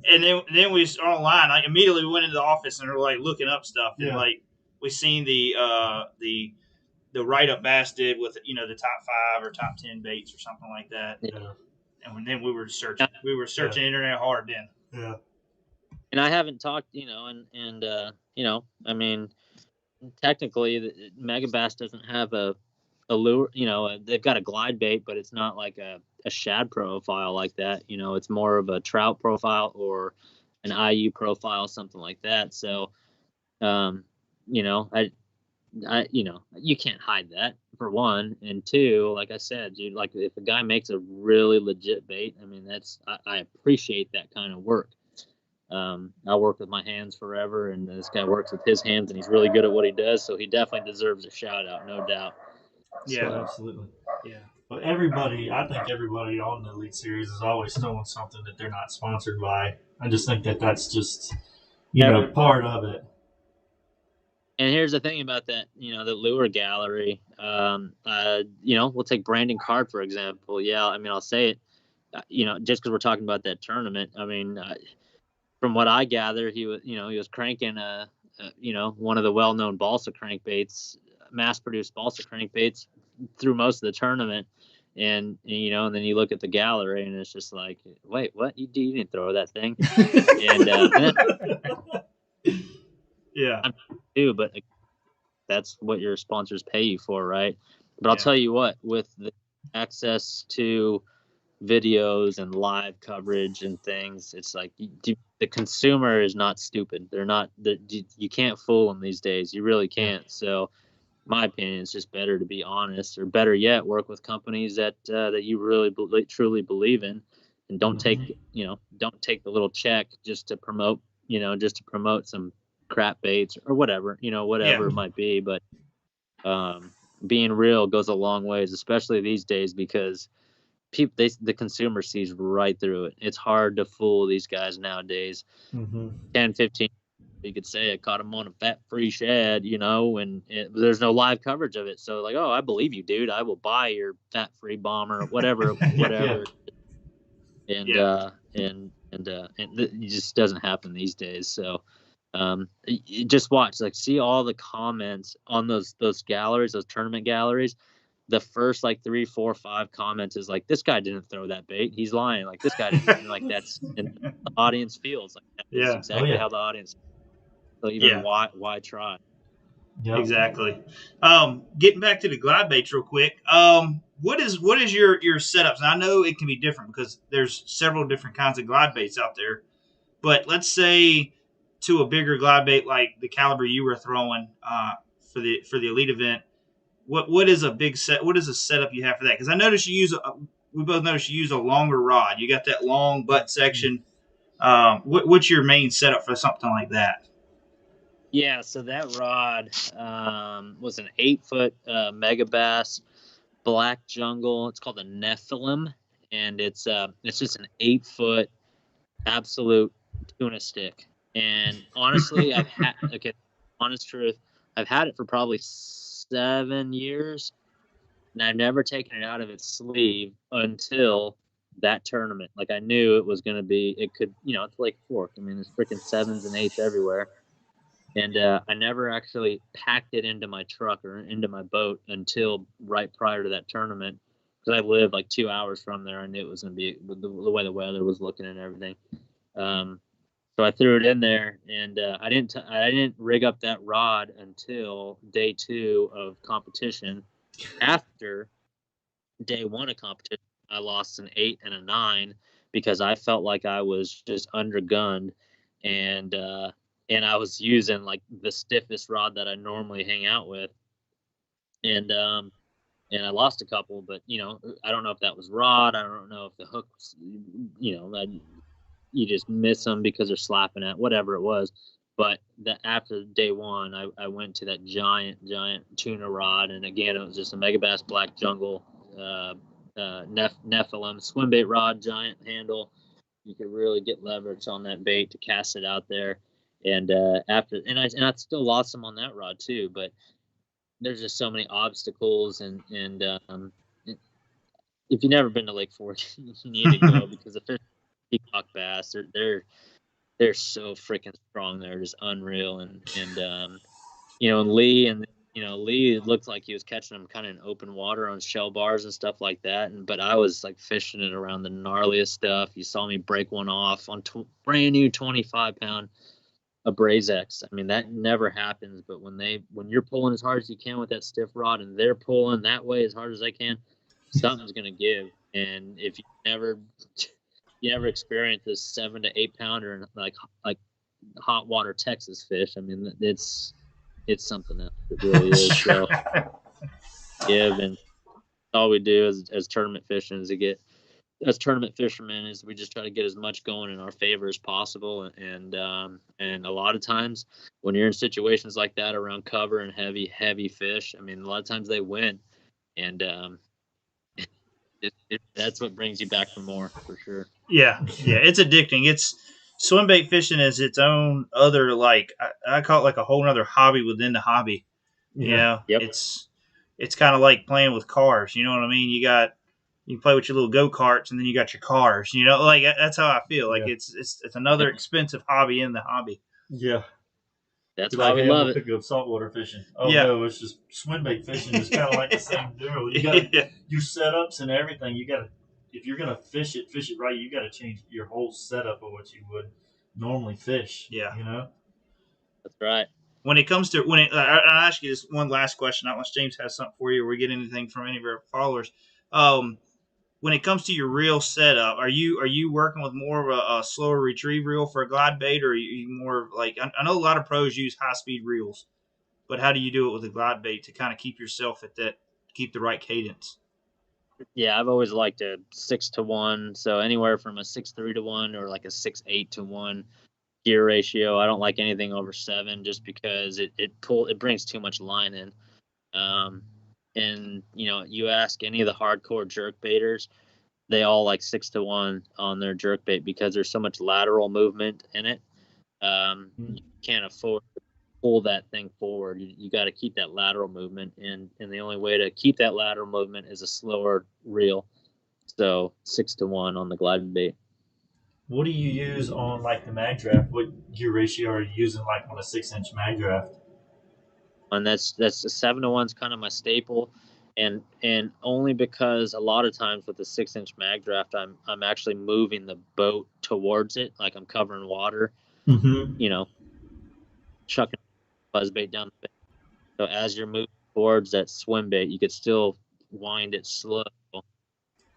And then we were online. Like, immediately we went into the office and we were like looking up stuff, and like we seen the write up Bass did with the top 5 or top 10 baits or something like that. Yeah. And then we were searching. We were searching internet hard then. Yeah. And I haven't talked, I mean, technically, megabass doesn't have a lure. They've got a glide bait, but it's not like a shad profile like that. It's more of a trout profile or an IU profile, something like that. So, you can't hide that, for one, and two, like I said, dude, like if a guy makes a really legit bait, I mean, I appreciate that kind of work. I work with my hands forever, and this guy works with his hands, and he's really good at what he does, so he definitely deserves a shout out, no doubt. Yeah, absolutely. Yeah. But I think everybody on the Elite Series is always throwing something that they're not sponsored by. I just think that that's just, part of it. And here's the thing about that, the lure gallery. We'll take Brandon Card, for example. Yeah, I mean, I'll say it, just because we're talking about that tournament. I mean, from what I gather, he was cranking one of the well-known balsa crankbaits, mass-produced balsa crankbaits through most of the tournament, and then you look at the gallery and it's just like, wait, what? You didn't throw that thing, and Yeah. I'm too, but that's what your sponsors pay you for, right? But I'll Yeah. tell you what, with the access to videos and live coverage and things, it's like the consumer is not stupid. You can't fool them these days. You really can't. So my opinion is just better to be honest, or better yet, work with companies that you really truly believe in, and don't take the little check just to promote some crap baits or whatever Yeah. it might be. But being real goes a long ways, especially these days, because the consumer sees right through it. It's hard to fool these guys nowadays. 10, 15, you could say I caught him on a fat-free shad, and there's no live coverage of it. So like, oh, I believe you, dude. I will buy your fat-free bomber, whatever. And it just doesn't happen these days. So you just watch, like, see all the comments on those galleries, those tournament galleries. The first like 3, 4, 5 comments is like, this guy didn't throw that bait. He's lying. Like, this guy didn't. Like, that's, and the audience feels like that is Yeah. exactly how the audience. So even why try? Yep. Exactly. Getting back to the glide baits real quick. What is your setups? And I know it can be different because there's several different kinds of glide baits out there. But let's say to a bigger glide bait like the caliber you were throwing for the elite event, what is a big set? What is a setup you have for that? Because I noticed we both noticed you use a longer rod. You got that long butt section. What's your main setup for something like that? Yeah, so that rod was an 8-foot megabass black jungle. It's called a Nephilim, and it's just an 8-foot absolute tuna stick. And honestly, honest truth, I've had it for probably 7 years, and I've never taken it out of its sleeve until that tournament. Like, I knew it was going to be, it could, it's Lake Fork. I mean, there's freaking 7s and 8s everywhere. And I never actually packed it into my truck or into my boat until right prior to that tournament, because I lived like 2 hours from there. I knew it was going to be the way the weather was looking and everything. So I threw it in there, and I didn't rig up that rod until day 2 of competition. After day 1 of competition, I lost an 8 and a 9 because I felt like I was just undergunned, and I was using like the stiffest rod that I normally hang out with, and I lost a couple. But I don't know if that was rod. I don't know if the hook was, you just miss them because they're slapping at whatever it was. But after day 1, I went to that giant tuna rod, and again, it was just a megabass black jungle Nephilim swimbait rod, giant handle. You could really get leverage on that bait to cast it out there. And I still lost them on that rod too. But there's just so many obstacles, and if you've never been to Lake Fork, you need to go, because the fish, peacock bass, they're so freaking strong. They're just unreal. And Lee, it looked like he was catching them kind of in open water on shell bars and stuff like that. But I was like fishing it around the gnarliest stuff. You saw me break one off on brand new 25-pound Abrazex. I mean, that never happens. But when you're pulling as hard as you can with that stiff rod, and they're pulling that way as hard as they can, something's gonna give. And if you never experience this 7 to 8 pounder and like hot water Texas fish, I mean, it's something else. It really is. So and all we do as tournament fishing is as tournament fishermen is we just try to get as much going in our favor as possible. And a lot of times when you're in situations like that around cover and heavy fish, I mean, a lot of times they win, and that's what brings you back for more, for sure. Yeah, it's addicting. Swim bait fishing is its own other, like, I call it like a whole other hobby within the hobby. Yeah. Yep. It's kind of like playing with cars. You know what I mean? You play with your little go karts, and then you got your cars. Like, that's how I feel. Like, Yeah. it's another expensive hobby in the hobby. Yeah. That's Be why like, we hey, I'm love gonna it. pick up saltwater fishing. Oh Yeah. no, it's just swim bait fishing. It's kind of like the same deal. You got Yeah. your setups and everything. You got to, if you're gonna fish it right. You got to change your whole setup of what you would normally fish. Yeah. You know. That's right. When it comes to I'll ask you this one last question. Not unless James has something for you, or we get anything from any of our followers. When it comes to your reel setup, are you working with more of a slower retrieve reel for a glide bait, or are you more like I know a lot of pros use high speed reels, but how do you do it with a glide bait to kind of keep yourself at that, keep the right cadence? Yeah, I've always liked a 6-to-1, so anywhere from a 6-3-to-1 or like a 6-8-to-1 gear ratio. I don't like anything over 7, just because it brings too much line in. Um, and you ask any of the hardcore jerk baiters, they all like 6-to-1 on their jerk bait because there's so much lateral movement in it. You can't afford to pull that thing forward. You got to keep that lateral movement, and the only way to keep that lateral movement is a slower reel. So 6-to-1 on the gliding bait. What do you use on like the magdraft? What gear ratio are you using like on a 6-inch magdraft? And that's a 7-to-1's kind of my staple, and only because a lot of times with the 6-inch mag draft, I'm actually moving the boat towards it, like I'm covering water, Mm-hmm. chucking buzz bait down the bait. So as you're moving towards that swim bait, you could still wind it slow,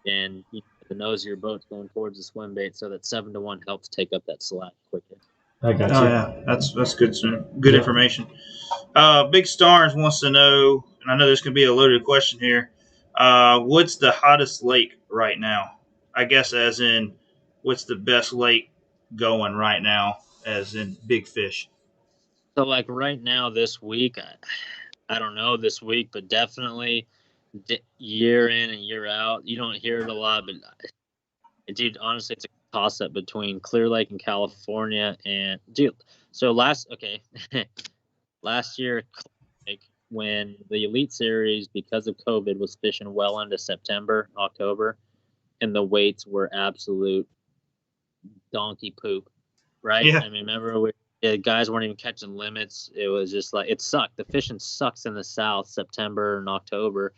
and the nose of your boat's going towards the swim bait, so that 7-to-1 helps take up that slack quicker. I got Oh you. yeah, that's good. Good Yeah. information. Big Stars wants to know, and I know this could be a loaded question here. What's the hottest lake right now? I guess as in, what's the best lake going right now? As in big fish. So like right now this week, I don't know this week, but definitely year in and year out, you don't hear it a lot, but dude, honestly, it's a toss up between Clear Lake in California and dude. So last year, like when the Elite Series, because of COVID, was fishing well into September, October, and the weights were absolute donkey poop, right? Yeah, I mean, remember the guys weren't even catching limits. It was just like it sucked. The fishing sucks in the South, September and October.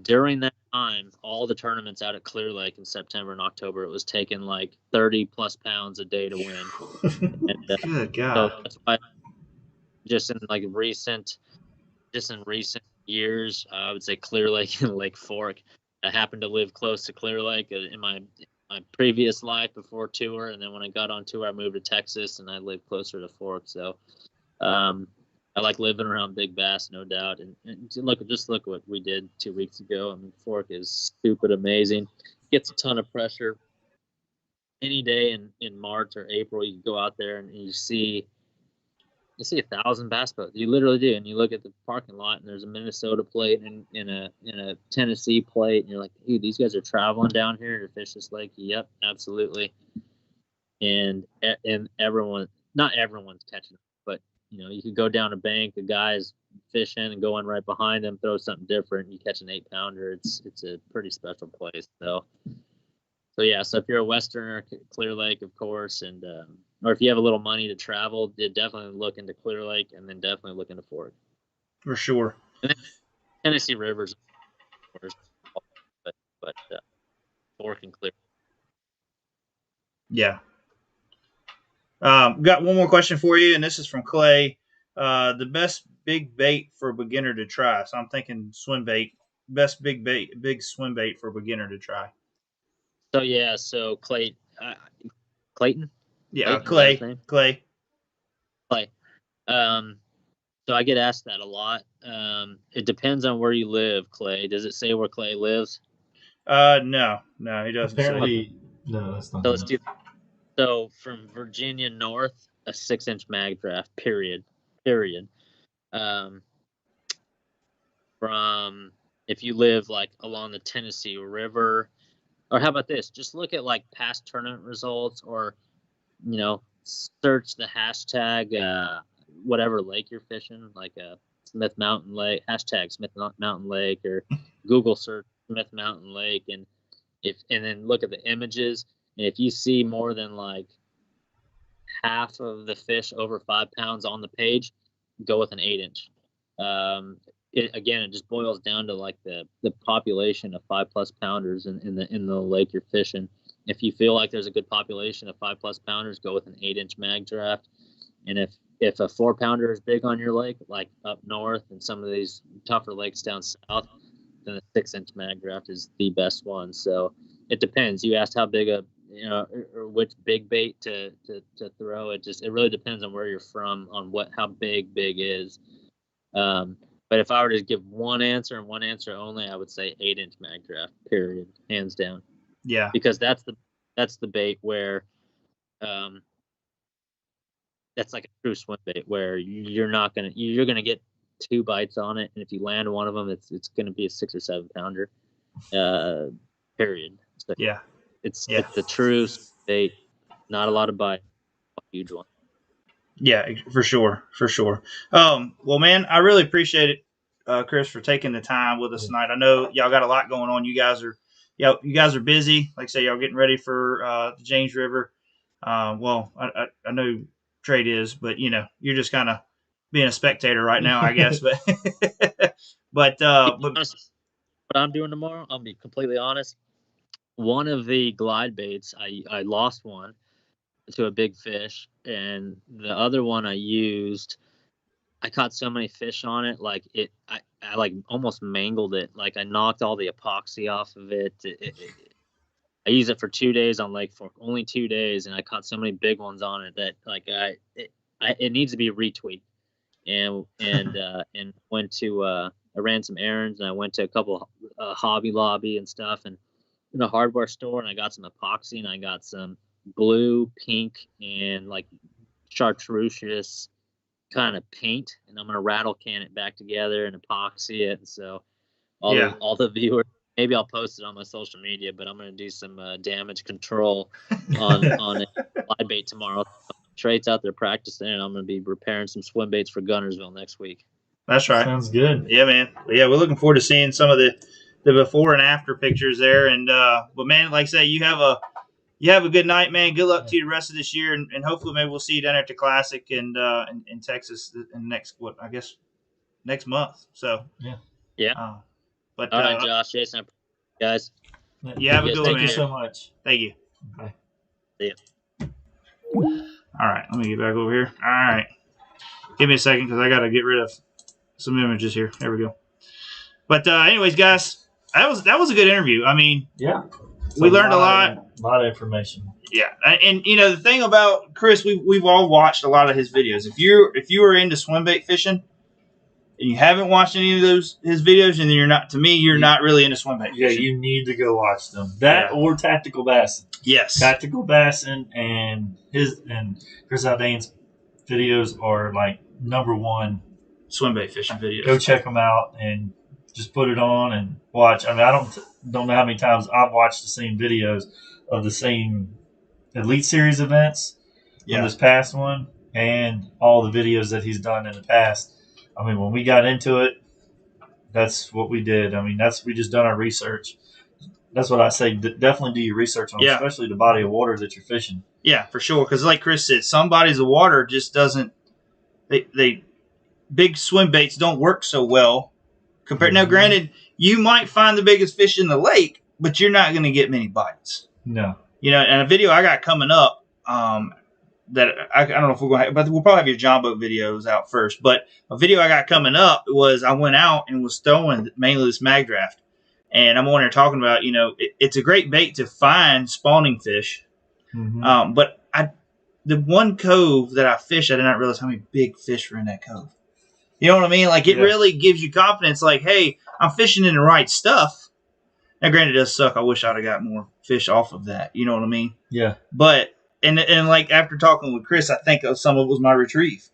During that time, all the tournaments out at Clear Lake in September and October, it was taking like 30 plus pounds a day to win. And good so God. that's why just in recent years, I would say Clear Lake and Lake Fork. I happened to live close to Clear Lake in my previous life before tour, and then when I got on tour, I moved to Texas and I lived closer to Fork. So I like living around big bass, no doubt. And look what we did 2 weeks ago. I mean, Fork is stupid amazing. Gets a ton of pressure. Any day in March or April, you go out there and you see 1,000 bass boats. You literally do. And you look at the parking lot, and there's a Minnesota plate and a Tennessee plate, and you're like, dude, these guys are traveling down here to fish this lake. Yep, absolutely. And not everyone's catching, but you could go down a bank, a guy's fishing, and go in right behind them, throw something different, you catch an 8-pounder. It's a pretty special place. So yeah, so if you're a Westerner, Clear Lake, of course, and or if you have a little money to travel, definitely look into Clear Lake, and then definitely look into Fork. For sure. And then Tennessee Rivers, of course, but Fork and Clear. Yeah. Got one more question for you, and this is from Clay. The best big bait for a beginner to try. So I'm thinking swim bait. Best big swim bait for a beginner to try. So yeah, so Clayton. Yeah, Clayton, is that his name? Clay. Clay. So I get asked that a lot. It depends on where you live, Clay. Does it say where Clay lives? No, he doesn't say. Apparently, no, that's not. So let's do. So from Virginia north, a 6-inch mag draft. Period. Um, from if you live like along the Tennessee River, or how about this? Just look at like past tournament results, or search the hashtag whatever lake you're fishing, like Smith Mountain Lake, hashtag Smith Mountain Lake, or Google search Smith Mountain Lake, and then look at the images. And if you see more than like half of the fish over 5 pounds on the page, go with an 8-inch. It just boils down to like the population of 5+ pounders in the lake you're fishing. If you feel like there's a good population of 5+ pounders, go with an 8-inch mag draft. And if a 4-pounder is big on your lake, like up north and some of these tougher lakes down south, then the 6-inch mag draft is the best one. So it depends. You asked how big or which big bait to throw. It really depends on where you're from, on how big is. But if I were to give one answer and one answer only, I would say 8-inch mag draft, period, hands down. Yeah. Because that's the bait where that's like a true swim bait where you're gonna get 2 bites on it, and if you land one of them, it's gonna be a 6 or 7 pounder, period. So Yeah. it's the true bait, not a lot of bite, huge one. Yeah, for sure. Well, man, I really appreciate it, Chris, for taking the time with us tonight. I know y'all got a lot going on. You guys are busy. Like I say, y'all getting ready for the James River. Well, I know Trade is, but you're just kind of being a spectator right now, I guess. But what I'm doing tomorrow, I'll be completely honest. One of the glide baits, I lost one to a big fish, and the other one I caught so many fish on it, like I like almost mangled it. Like I knocked all the epoxy off of it. I used it for 2 days on Lake Fork, only 2 days, and I caught so many big ones on it that like it needs to be retweaked. And went to I ran some errands, and I went to a couple Hobby Lobby and stuff, and in a hardware store, and I got some epoxy, and I got some blue, pink, and like chartreuse kind of paint, and I'm gonna rattle can it back together and epoxy it. And so all the viewers, maybe I'll post it on my social media, but I'm gonna do some damage control on a live bait tomorrow. Trade's out there practicing, and I'm gonna be repairing some swim baits for Gunnersville next week. That's right. Sounds good. Yeah, man. Yeah, we're looking forward to seeing some of the before and after pictures there. And but man, like I say, you have a good night, man. Good luck to you the rest of this year, and hopefully maybe we'll see you down at the Classic and in Texas in next month. So yeah. But all right, Josh, Jason, guys. Yeah, have a good one, man. Thank you so much. Thank you. Okay. See ya. All right, let me get back over here. All right, give me a second because I got to get rid of some images here. There we go. But anyways, guys, that was a good interview. I mean, yeah, we learned a lot. A lot of information. Yeah, and the thing about Chris, we've all watched a lot of his videos. If you are into swim bait fishing and you haven't watched any of his videos, and you're not really into swim bait fishing. Yeah, you need to go watch them. That or tactical bassing. Yes, tactical bassing and Chris Zaldain's videos are like #1 swim bait fishing videos. Go check them out and just put it on and watch. I mean, I don't know how many times I've watched the same videos of the same Elite Series events from this past one and all the videos that he's done in the past. I mean, when we got into it, that's what we did. I mean, we just done our research. That's what I say. Definitely do your research on, especially the body of water that you're fishing. Yeah, for sure. Because like Chris said, some bodies of water just doesn't. They big swim baits don't work so well. Compared now, granted, you might find the biggest fish in the lake, but you're not going to get many bites. No. And a video I got coming up that I don't know if we're going to have, but we'll probably have your John Boat videos out first. But a video I got coming up was I went out and was throwing mainly this mag draft. And I'm on there talking about, it's a great bait to find spawning fish. Mm-hmm. But the one cove that I fished, I did not realize how many big fish were in that cove. You know what I mean? Like, it really gives you confidence. Like, hey, I'm fishing in the right stuff. Now, granted, it does suck. I wish I'd have got more fish off of that. You know what I mean? Yeah. But, and like, after talking with Chris, I think some of it was my retrieve.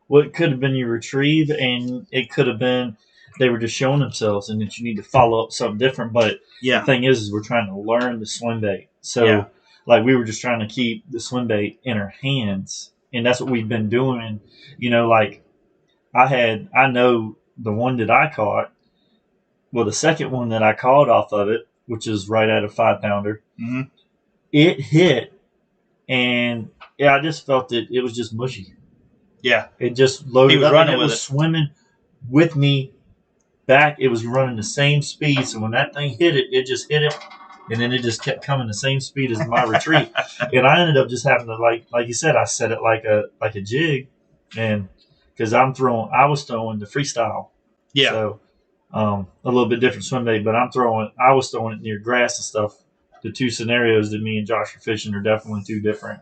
Well, it could have been your retrieve, and it could have been they were just showing themselves and that you need to follow up something different. But the thing is we're trying to learn the swim bait. So, like, we were just trying to keep the swim bait in our hands, and that's what we've been doing. Like, I know the one that I caught, well, the second one that I caught off of it, which is right at a 5-pounder, it hit, and Yeah, I just felt that it was just mushy. Yeah. It just loaded He was up running and it with was it. swimming with me back. It was running the same speed. So when that thing hit it, it just hit it. And then it just kept coming the same speed as my retreat. And I ended up just having to, like you said, I set it like a jig. And because I was throwing the freestyle. Yeah. So a little bit different swim bait, but I was throwing it near grass and stuff. The two scenarios that me and Josh are fishing are definitely two different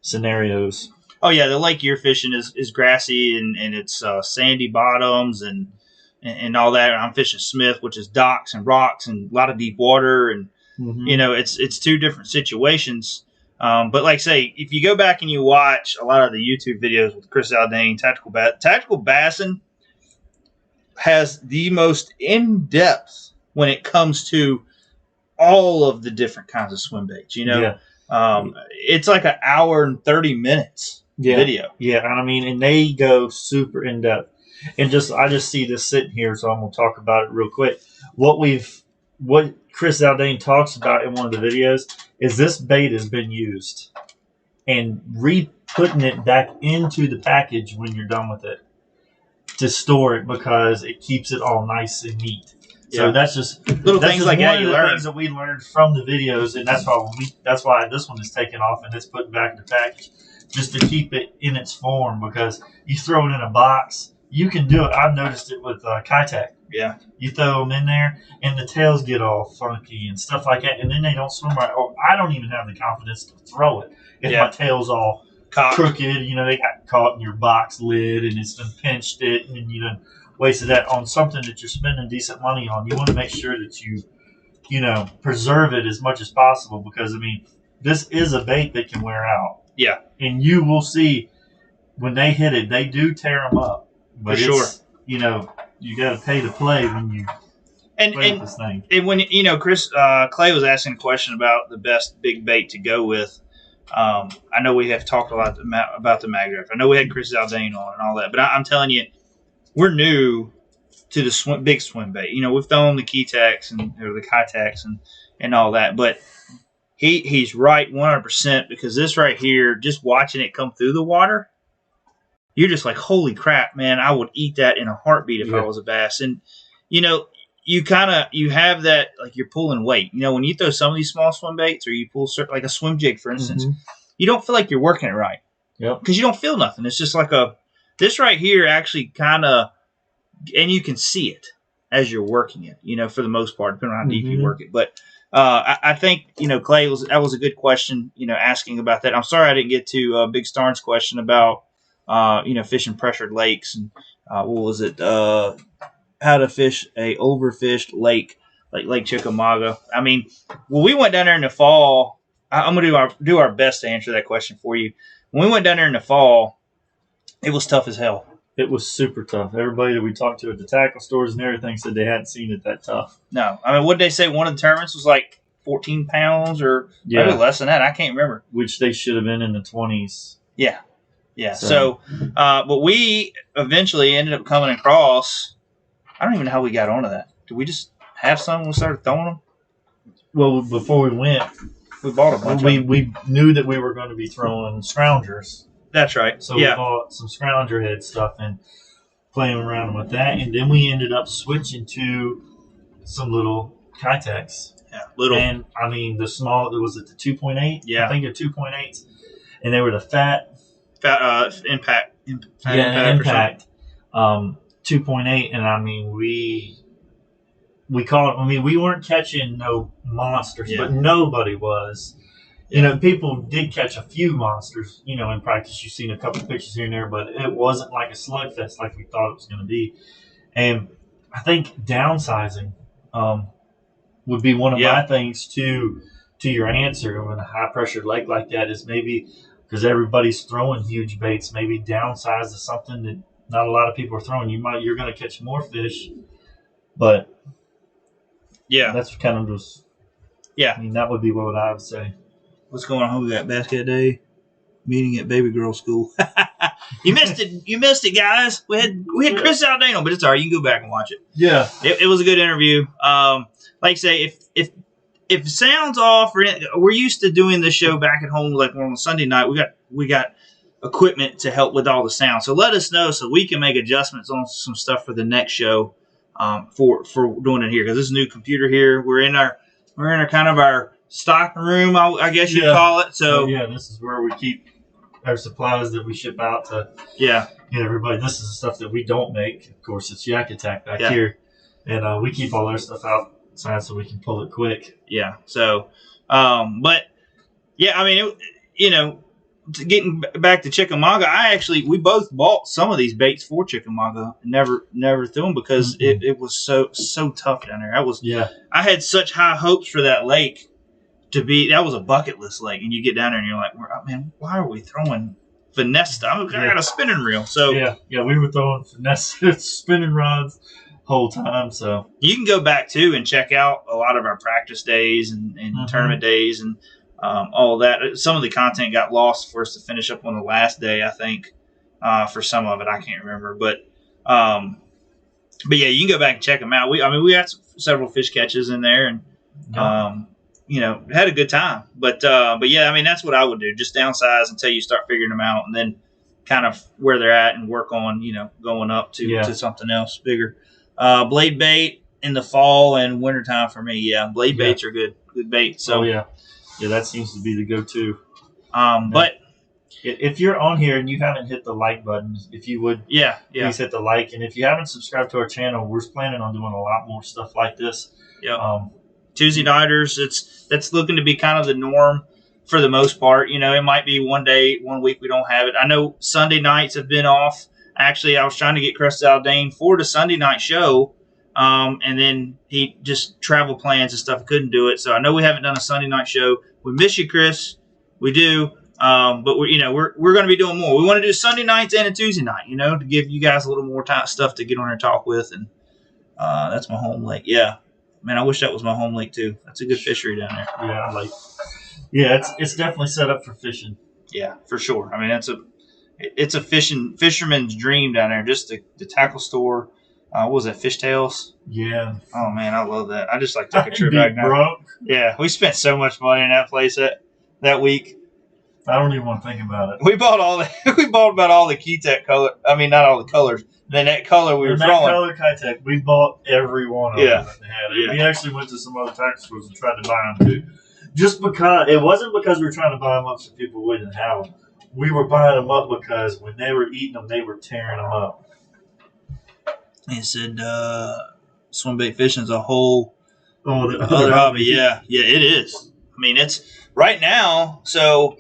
scenarios. Oh yeah, the lake you're fishing is grassy and it's sandy bottoms and all that. I'm fishing Smith, which is docks and rocks and a lot of deep water, and it's two different situations. But like I say, if you go back and you watch a lot of the YouTube videos with Chris Zaldain, Tactical Bassin has the most in depth when it comes to all of the different kinds of swim baits. It's like an hour and 30 minutes video. Yeah, and I mean, and they go super in depth. And I just see this sitting here, so I'm gonna talk about it real quick. What Chris Zaldain talks about in one of the videos is this bait has been used and putting it back into the package when you're done with it to store it because it keeps it all nice and neat. So that's just little things like that you learn. Things that we learned from the videos, and that's why this one is taken off and it's put back in the package, just to keep it in its form. Because you throw it in a box, you can do it. I've noticed it with Kitech. Yeah, you throw them in there, and the tails get all funky and stuff like that, and then they don't swim right. Or I don't even have the confidence to throw it if my tail's all crooked. They got caught in your box lid, and it's been pinched it, and you done wasted that on something that you're spending decent money on. You want to make sure that you preserve it as much as possible, because I mean, this is a bait that can wear out. Yeah, and you will see when they hit it, they do tear them up. But for sure, you got to pay to play when you play with this thing. And when Chris Clay was asking a question about the best big bait to go with. I know we have talked a lot about the magdraft. I know we had Chris Zaldain on and all that, but I'm telling you, we're new to the big swim bait. We've thrown the Keytax or the Keytax and all that, but he's right 100%, because this right here, just watching it come through the water, you're just like, holy crap, man! I would eat that in a heartbeat if I was a bass. And you have that, like, you're pulling weight. When you throw some of these small swim baits, or you pull like a swim jig, for instance, you don't feel like you're working it right. Yep. Because you don't feel nothing. It's just like this right here actually kind of, and you can see it as you're working it, for the most part, depending on how deep you work it. But I think, Clay, that was a good question, asking about that. I'm sorry I didn't get to Big Starn's question about, fishing pressured lakes and what was it? How to fish a overfished lake, like Lake Chickamauga. I mean, when we went down there in the fall, I'm going to do our best to answer that question for you. When we went down there in the fall, it was tough as hell. It was super tough. Everybody that we talked to at the tackle stores and everything said they hadn't seen it that tough. No. I mean, what did they say? One of the tournaments was like 14 pounds or maybe less than that. I can't remember. Which they should have been in the 20s. Yeah. Yeah. So but we eventually ended up coming across, I don't even know how we got onto that. Did we just have some and we started throwing them? Well, before we went, we bought a bunch. We knew that we were going to be throwing scroungers. That's right. So we bought some scrounger head stuff and playing around with that, and then we ended up switching to some little Kitex. Yeah, little. And I mean, the small, was it the 2.8? Yeah, I think they're 2.8s, and they were the fat impact. Impact. 2.8, and I mean we caught. I mean, we weren't catching no monsters, but nobody was. People did catch a few monsters, in practice. You've seen a couple of pictures here and there, but it wasn't like a slugfest like we thought it was going to be. And I think downsizing would be one of my things to your answer with a high-pressure lake like that, is maybe because everybody's throwing huge baits, maybe downsize to something that not a lot of people are throwing. You're going to catch more fish, but that's kind of just I mean, that would be what I would say. What's going on? We got basket day meeting at baby girl school. You missed it. You missed it, guys. We had Chris Zaldain on, but it's all right. You can go back and watch it. Yeah, it was a good interview. Like I say, if it sounds off, or we're used to doing this show back at home, like on a Sunday night. We got we got equipment to help with all the sound. So let us know so we can make adjustments on some stuff for the next show for doing it here, because this is a new computer here. We're in our kind of our stock room, I guess you'd call it. So yeah, this is where we keep our supplies that we ship out to everybody. This is the stuff that we don't make. Of course, it's Yak Attack back here, and we keep all our stuff outside so we can pull it quick. Yeah. So, but yeah, I mean, getting back to Chickamauga, we both bought some of these baits for Chickamauga and never threw them because it was so tough down there. I had such high hopes for that lake that was a bucket list lake, and you get down there and you're like, man, why are we throwing finesse stuff? I got a spinning reel. So we were throwing finesse spinning rods whole time. So you can go back too and check out a lot of our practice days and tournament days and all of that. Some of the content got lost for us to finish up on the last day, I think, for some of it. I can't remember. But yeah, you can go back and check them out. We had several fish catches in there and, had a good time. But yeah, I mean, that's what I would do. Just downsize until you start figuring them out and then kind of where they're at and work on, going up to something else bigger. Blade bait in the fall and wintertime for me. Yeah, blade baits are good bait. So yeah, that seems to be the go-to. But if you're on here and you haven't hit the like button, if you would, please hit the like. And if you haven't subscribed to our channel, we're planning on doing a lot more stuff like this. Yeah. Tuesday nighters, that's looking to be kind of the norm for the most part. It might be one week we don't have it. I know Sunday nights have been off. Actually, I was trying to get Chris Zaldain for the Sunday night show, and then he just travel plans and stuff couldn't do it. So I know we haven't done a Sunday night show. We miss you, Chris. We do, but we're going to be doing more. We want to do Sunday nights and a Tuesday night, to give you guys a little more stuff to get on and talk with. And that's my home lake. Yeah, man, I wish that was my home lake too. That's a good fishery down there. Yeah, it's definitely set up for fishing. Yeah, for sure. I mean, it's a fisherman's dream down there. Just the tackle store. What was that, Fishtails? Yeah. Oh man, I love that. I just took a trip back now. Yeah, we spent so much money in that place that week. I don't even want to think about it. We bought about all the Keytech color. I mean, not all the colors. Then that color we were throwing. That color Kitech, we bought every one of them that they had. Yeah. We actually went to some other tackle stores and tried to buy them too. Just because it wasn't because we were trying to buy them up so people wouldn't have them. We were buying them up because when they were eating them, they were tearing them up. He said, "Swimbait fishing is a whole other hobby." Yeah, it is. I mean, it's right now. So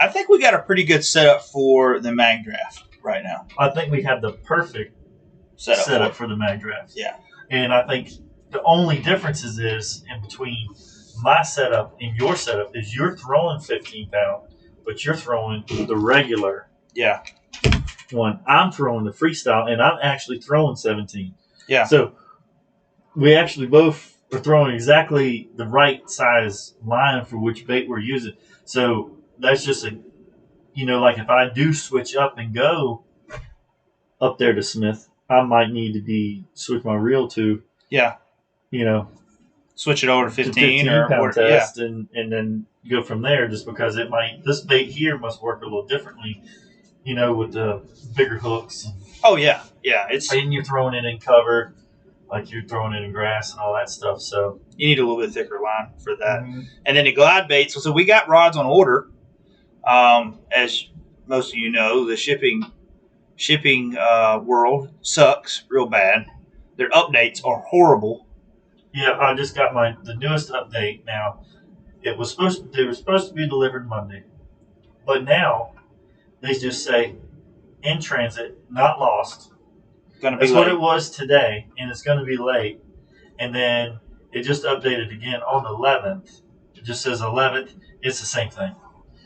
I think we got a pretty good setup for the magdraft right now. I think we have the perfect setup for the magdraft. Yeah, and I think the only differences is in between my setup and your setup is you're throwing 15 pound, but you're throwing the regular. Yeah. One. I'm throwing the freestyle, and I'm actually throwing 17. Yeah. So we actually both are throwing exactly the right size line for which bait we're using. So that's just like if I do switch up and go up there to Smith, I might need to switch my reel to. Yeah. Switch it over to 15 or pound test, and then go from there. Just because this bait here must work a little differently. With the bigger hooks. Oh, yeah. And you're throwing it in cover, like you're throwing it in grass and all that stuff. So you need a little bit thicker line for that. Mm-hmm. And then the glide baits. So we got rods on order. As most of you know, the shipping world sucks real bad. Their updates are horrible. Yeah, I just got the newest update now. They were supposed to be delivered Monday, but now they just say in transit, not lost. That's what it was today, and it's going to be late. And then it just updated again on the 11th. It just says 11th. It's the same thing.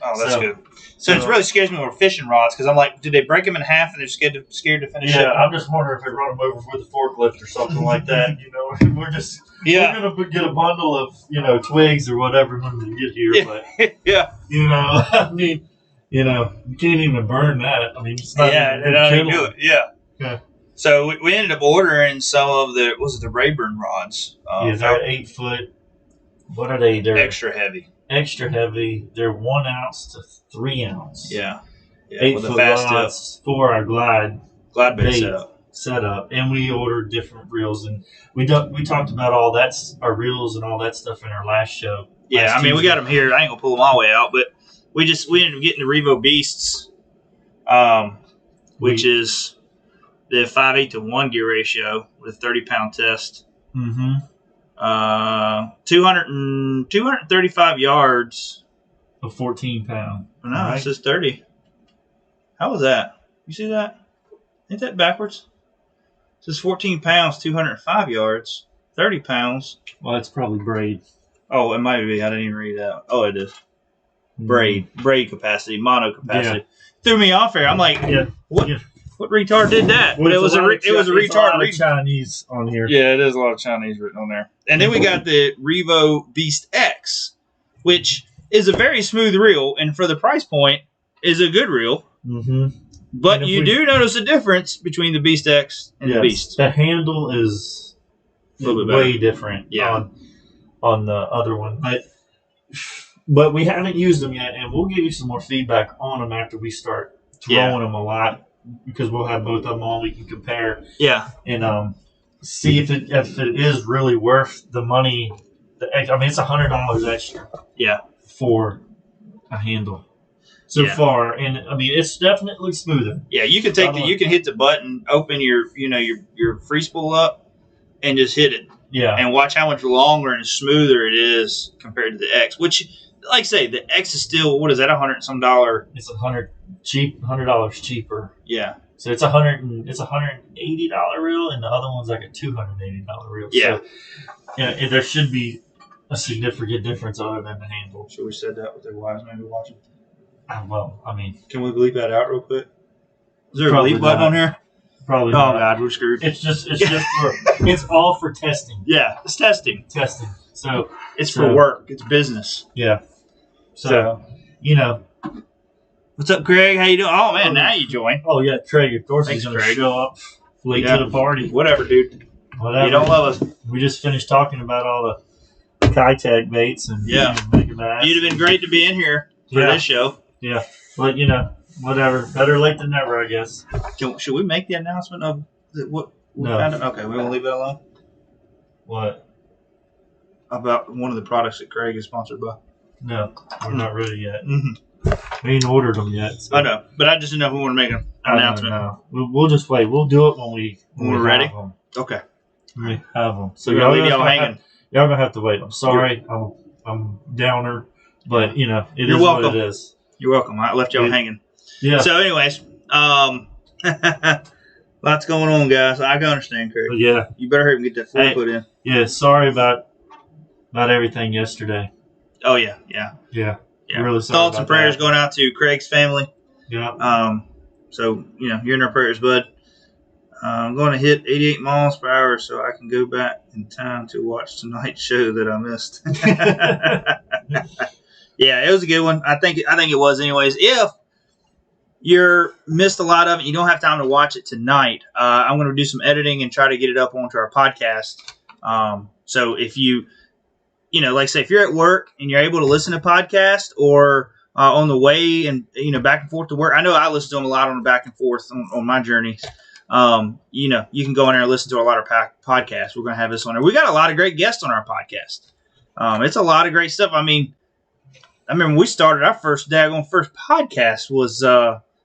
Oh, that's good. So it really scares me with fishing rods because I'm like, did they break them in half and they're scared to finish it? Yeah, I'm just wondering if they run them over with a forklift or something like that. We're going to get a bundle of twigs or whatever when we get here. But I mean. You can't even burn that. I mean, it's not even do it. Yeah. So we ended up ordering some of the Rayburn rods. They're 8 foot. What are they? They're extra heavy. extra heavy. They're 1 ounce to 3 ounce. Yeah. 8 foot rods for our glide bait setup, and we ordered different reels, and we talked about all our reels and all that stuff in our last show. Yeah, I mean, we got them here. I ain't gonna pull them all the way out, but we ended up getting the Revo Beasts, which is the 5/8 to 1 gear ratio with a 30-pound test. Mm-hmm. 235 yards. A 14-pound. No, right? It says 30. How was that? You see that? Ain't that backwards? It says 14 pounds, 205 yards, 30 pounds. Well, that's probably braid. Oh, it might be. I didn't even read that. Oh, it is. Braid capacity, mono capacity. Yeah. Threw me off here. I'm like, what retard did that? Well, but it was a retard reading Chinese on here. Yeah, it is a lot of Chinese written on there. And then we got the Revo Beast X, which is a very smooth reel, and for the price point, is a good reel. Mm-hmm. But you do notice a difference between the Beast X and the Beast. The handle is way different on the other one. But we haven't used them yet, and we'll give you some more feedback on them after we start throwing them a lot, because we'll have both of them on. We can compare. Yeah. And see if it is really worth the money. I mean, it's $100 extra. Yeah. For a handle. So far, and I mean, it's definitely smoother. Yeah, you can you can hit the button, open your free spool up, and just hit it. Yeah, and watch how much longer and smoother it is compared to the X. Which, like I say, the X is still, what is that, $100 some dollar? It's $100 cheaper. Yeah, so it's $180 reel, and the other one's like a $280 reel. Yeah, so, there should be a significant difference other than the handle. So we said that with their wives maybe watching. Well, I mean, can we bleep that out real quick? Is there a bleep button on here? Probably not. Oh God, we're screwed. It's all for testing. Yeah, it's testing. So it's for work. It's business. Yeah. So what's up, Craig? How you doing? Oh man, now you join. Oh yeah, Craig. Of course, he's gonna show up late to the party. Whatever, dude. Whatever. You don't love us. We just finished talking about all the Kai tag baits and megabass. You'd have been great to be in here for this show. Yeah, but whatever. Better late than never, I guess. Should we make the announcement of what we found out? Okay, we won't leave it alone. What? About one of the products that Craig is sponsored by. No, we're not ready yet. Mm-hmm. We ain't ordered them yet. So. I know, but I just didn't know if we want to make an announcement. No. We'll just wait. We'll do it when we're ready. Them. Okay. When we have them. So y'all leave y'all hanging. Y'all gonna have to wait. I'm sorry. I'm downer, but it You're is welcome. what it is. You're welcome. I left y'all hanging. Yeah. So, anyways, lots going on, guys. I can understand, Craig. Yeah. You better hurry and get that full put in. Yeah. Sorry about everything yesterday. Oh yeah. Really sorry. Thoughts and prayers going out to Craig's family. Yeah. So you're in our prayers, bud. I'm going to hit 88 miles per hour so I can go back in time to watch tonight's show that I missed. Yeah, it was a good one. I think it was anyways. If you missed a lot of it, you don't have time to watch it tonight, I'm going to do some editing and try to get it up onto our podcast. So if you like say if you're at work and you're able to listen to podcasts or on the way and back and forth to work, I know I listen to them a lot on the back and forth on my journeys. You can go in there and listen to a lot of podcasts. We're going to have this on there. We got a lot of great guests on our podcast. It's a lot of great stuff. I mean, I remember when we started our first podcast was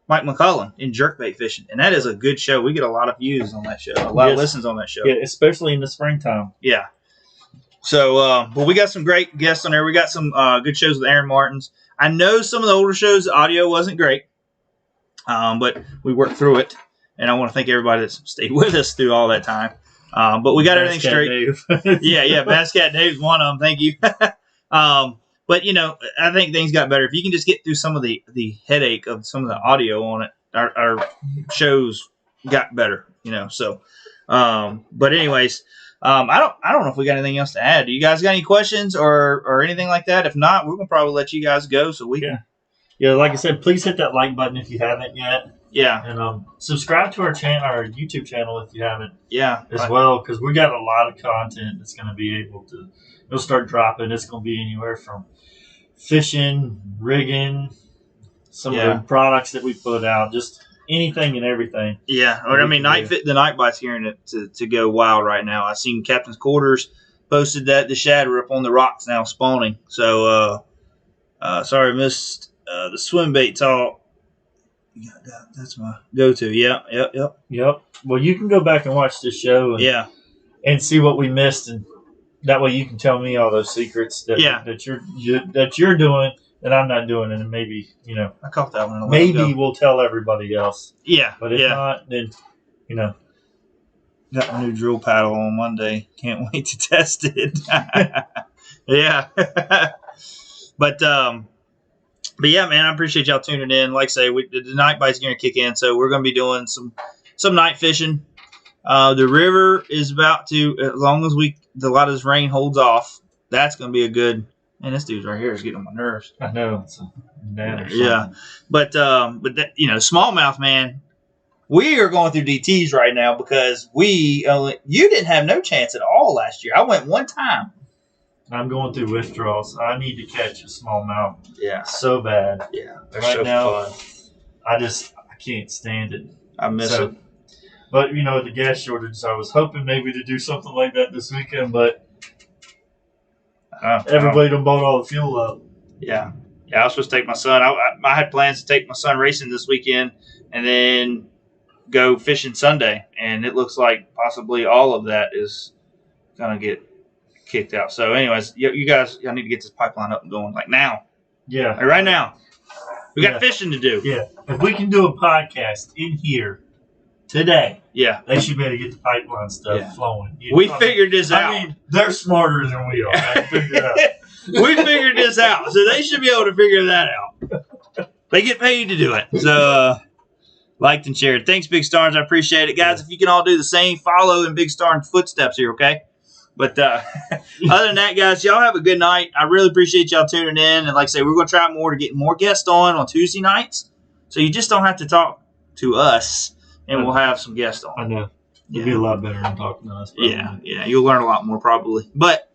Mike McCullen in jerkbait fishing, and that is a good show. We get a lot of views on that show, a lot of listens on that show. Yeah, especially in the springtime. Yeah. So, but we got some great guests on there. We got some good shows with Aaron Martins. I know some of the older shows, the audio wasn't great, but we worked through it. And I want to thank everybody that's stayed with us through all that time. But we got everything straight. yeah, Bass Cat Dave's one of them. Thank you. But, I think things got better. If you can just get through some of the headache of some of the audio on it, our shows got better, So, but anyways, I don't know if we got anything else to add. Do you guys got any questions or anything like that? If not, we're going to probably let you guys go so we can. Yeah, like I said, please hit that like button if you haven't yet. Yeah. And subscribe to our YouTube channel if you haven't. Yeah. As well, because we got a lot of content that's going to be it'll start dropping. It's going to be anywhere from fishing, rigging, some of the products that we put out, just anything and everything. Yeah, or I mean, the night bite's gearing to go wild right now. I seen Captain's Quarters posted that the shad are up on the rocks now spawning. So, sorry I missed the Swimbait talk. That's my go-to. Yep. Well, you can go back and watch this show and see what we missed, and that way you can tell me all those secrets that you're doing that I'm not doing, and then maybe I caught that one. Maybe we'll tell everybody else. Yeah, but if not, then got my new drill paddle on Monday. Can't wait to test it. Yeah, but yeah, man, I appreciate y'all tuning in. Like I say, the night bite's going to kick in, so we're going to be doing some night fishing. The river is about to, as long as a lot of this rain holds off, that's going to be a good. Man, this dude's right here is getting on my nerves. I know. It's a yeah, but that, smallmouth, man, we are going through DTs right now because you didn't have no chance at all last year. I went one time. I'm going through withdrawals. I need to catch a smallmouth. Yeah, so bad. Yeah, they're right so now. Fun. I can't stand it. I miss it. But the gas shortage, I was hoping maybe to do something like that this weekend, but everybody done bought all the fuel up. Yeah, I was supposed to take my son. I had plans to take my son racing this weekend and then go fishing Sunday, and it looks like possibly all of that is gonna get kicked out. So, anyways, you guys, y'all need to get this pipeline up and going like now. Yeah, like right now. We got fishing to do. Yeah, if we can do a podcast in here today, they should be able to get the pipeline stuff flowing. We figured this out. I mean, they're smarter than we are. They figured it out. We figured this out, so they should be able to figure that out. They get paid to do it. So, liked and shared. Thanks, Big Starnes. I appreciate it. Guys, if you can all do the same, follow in Big Starnes' footsteps here, okay? But other than that, guys, y'all have a good night. I really appreciate y'all tuning in. And like I say, we're going to try more to get more guests on Tuesday nights. So you just don't have to talk to us, and we'll have some guests on. I know. You'll be a lot better than talking to us. Probably. Yeah. You'll learn a lot more probably. But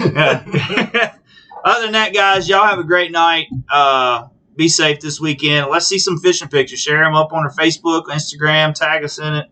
other than that, guys, y'all have a great night. Be safe this weekend. Let's see some fishing pictures. Share them up on our Facebook, Instagram. Tag us in it.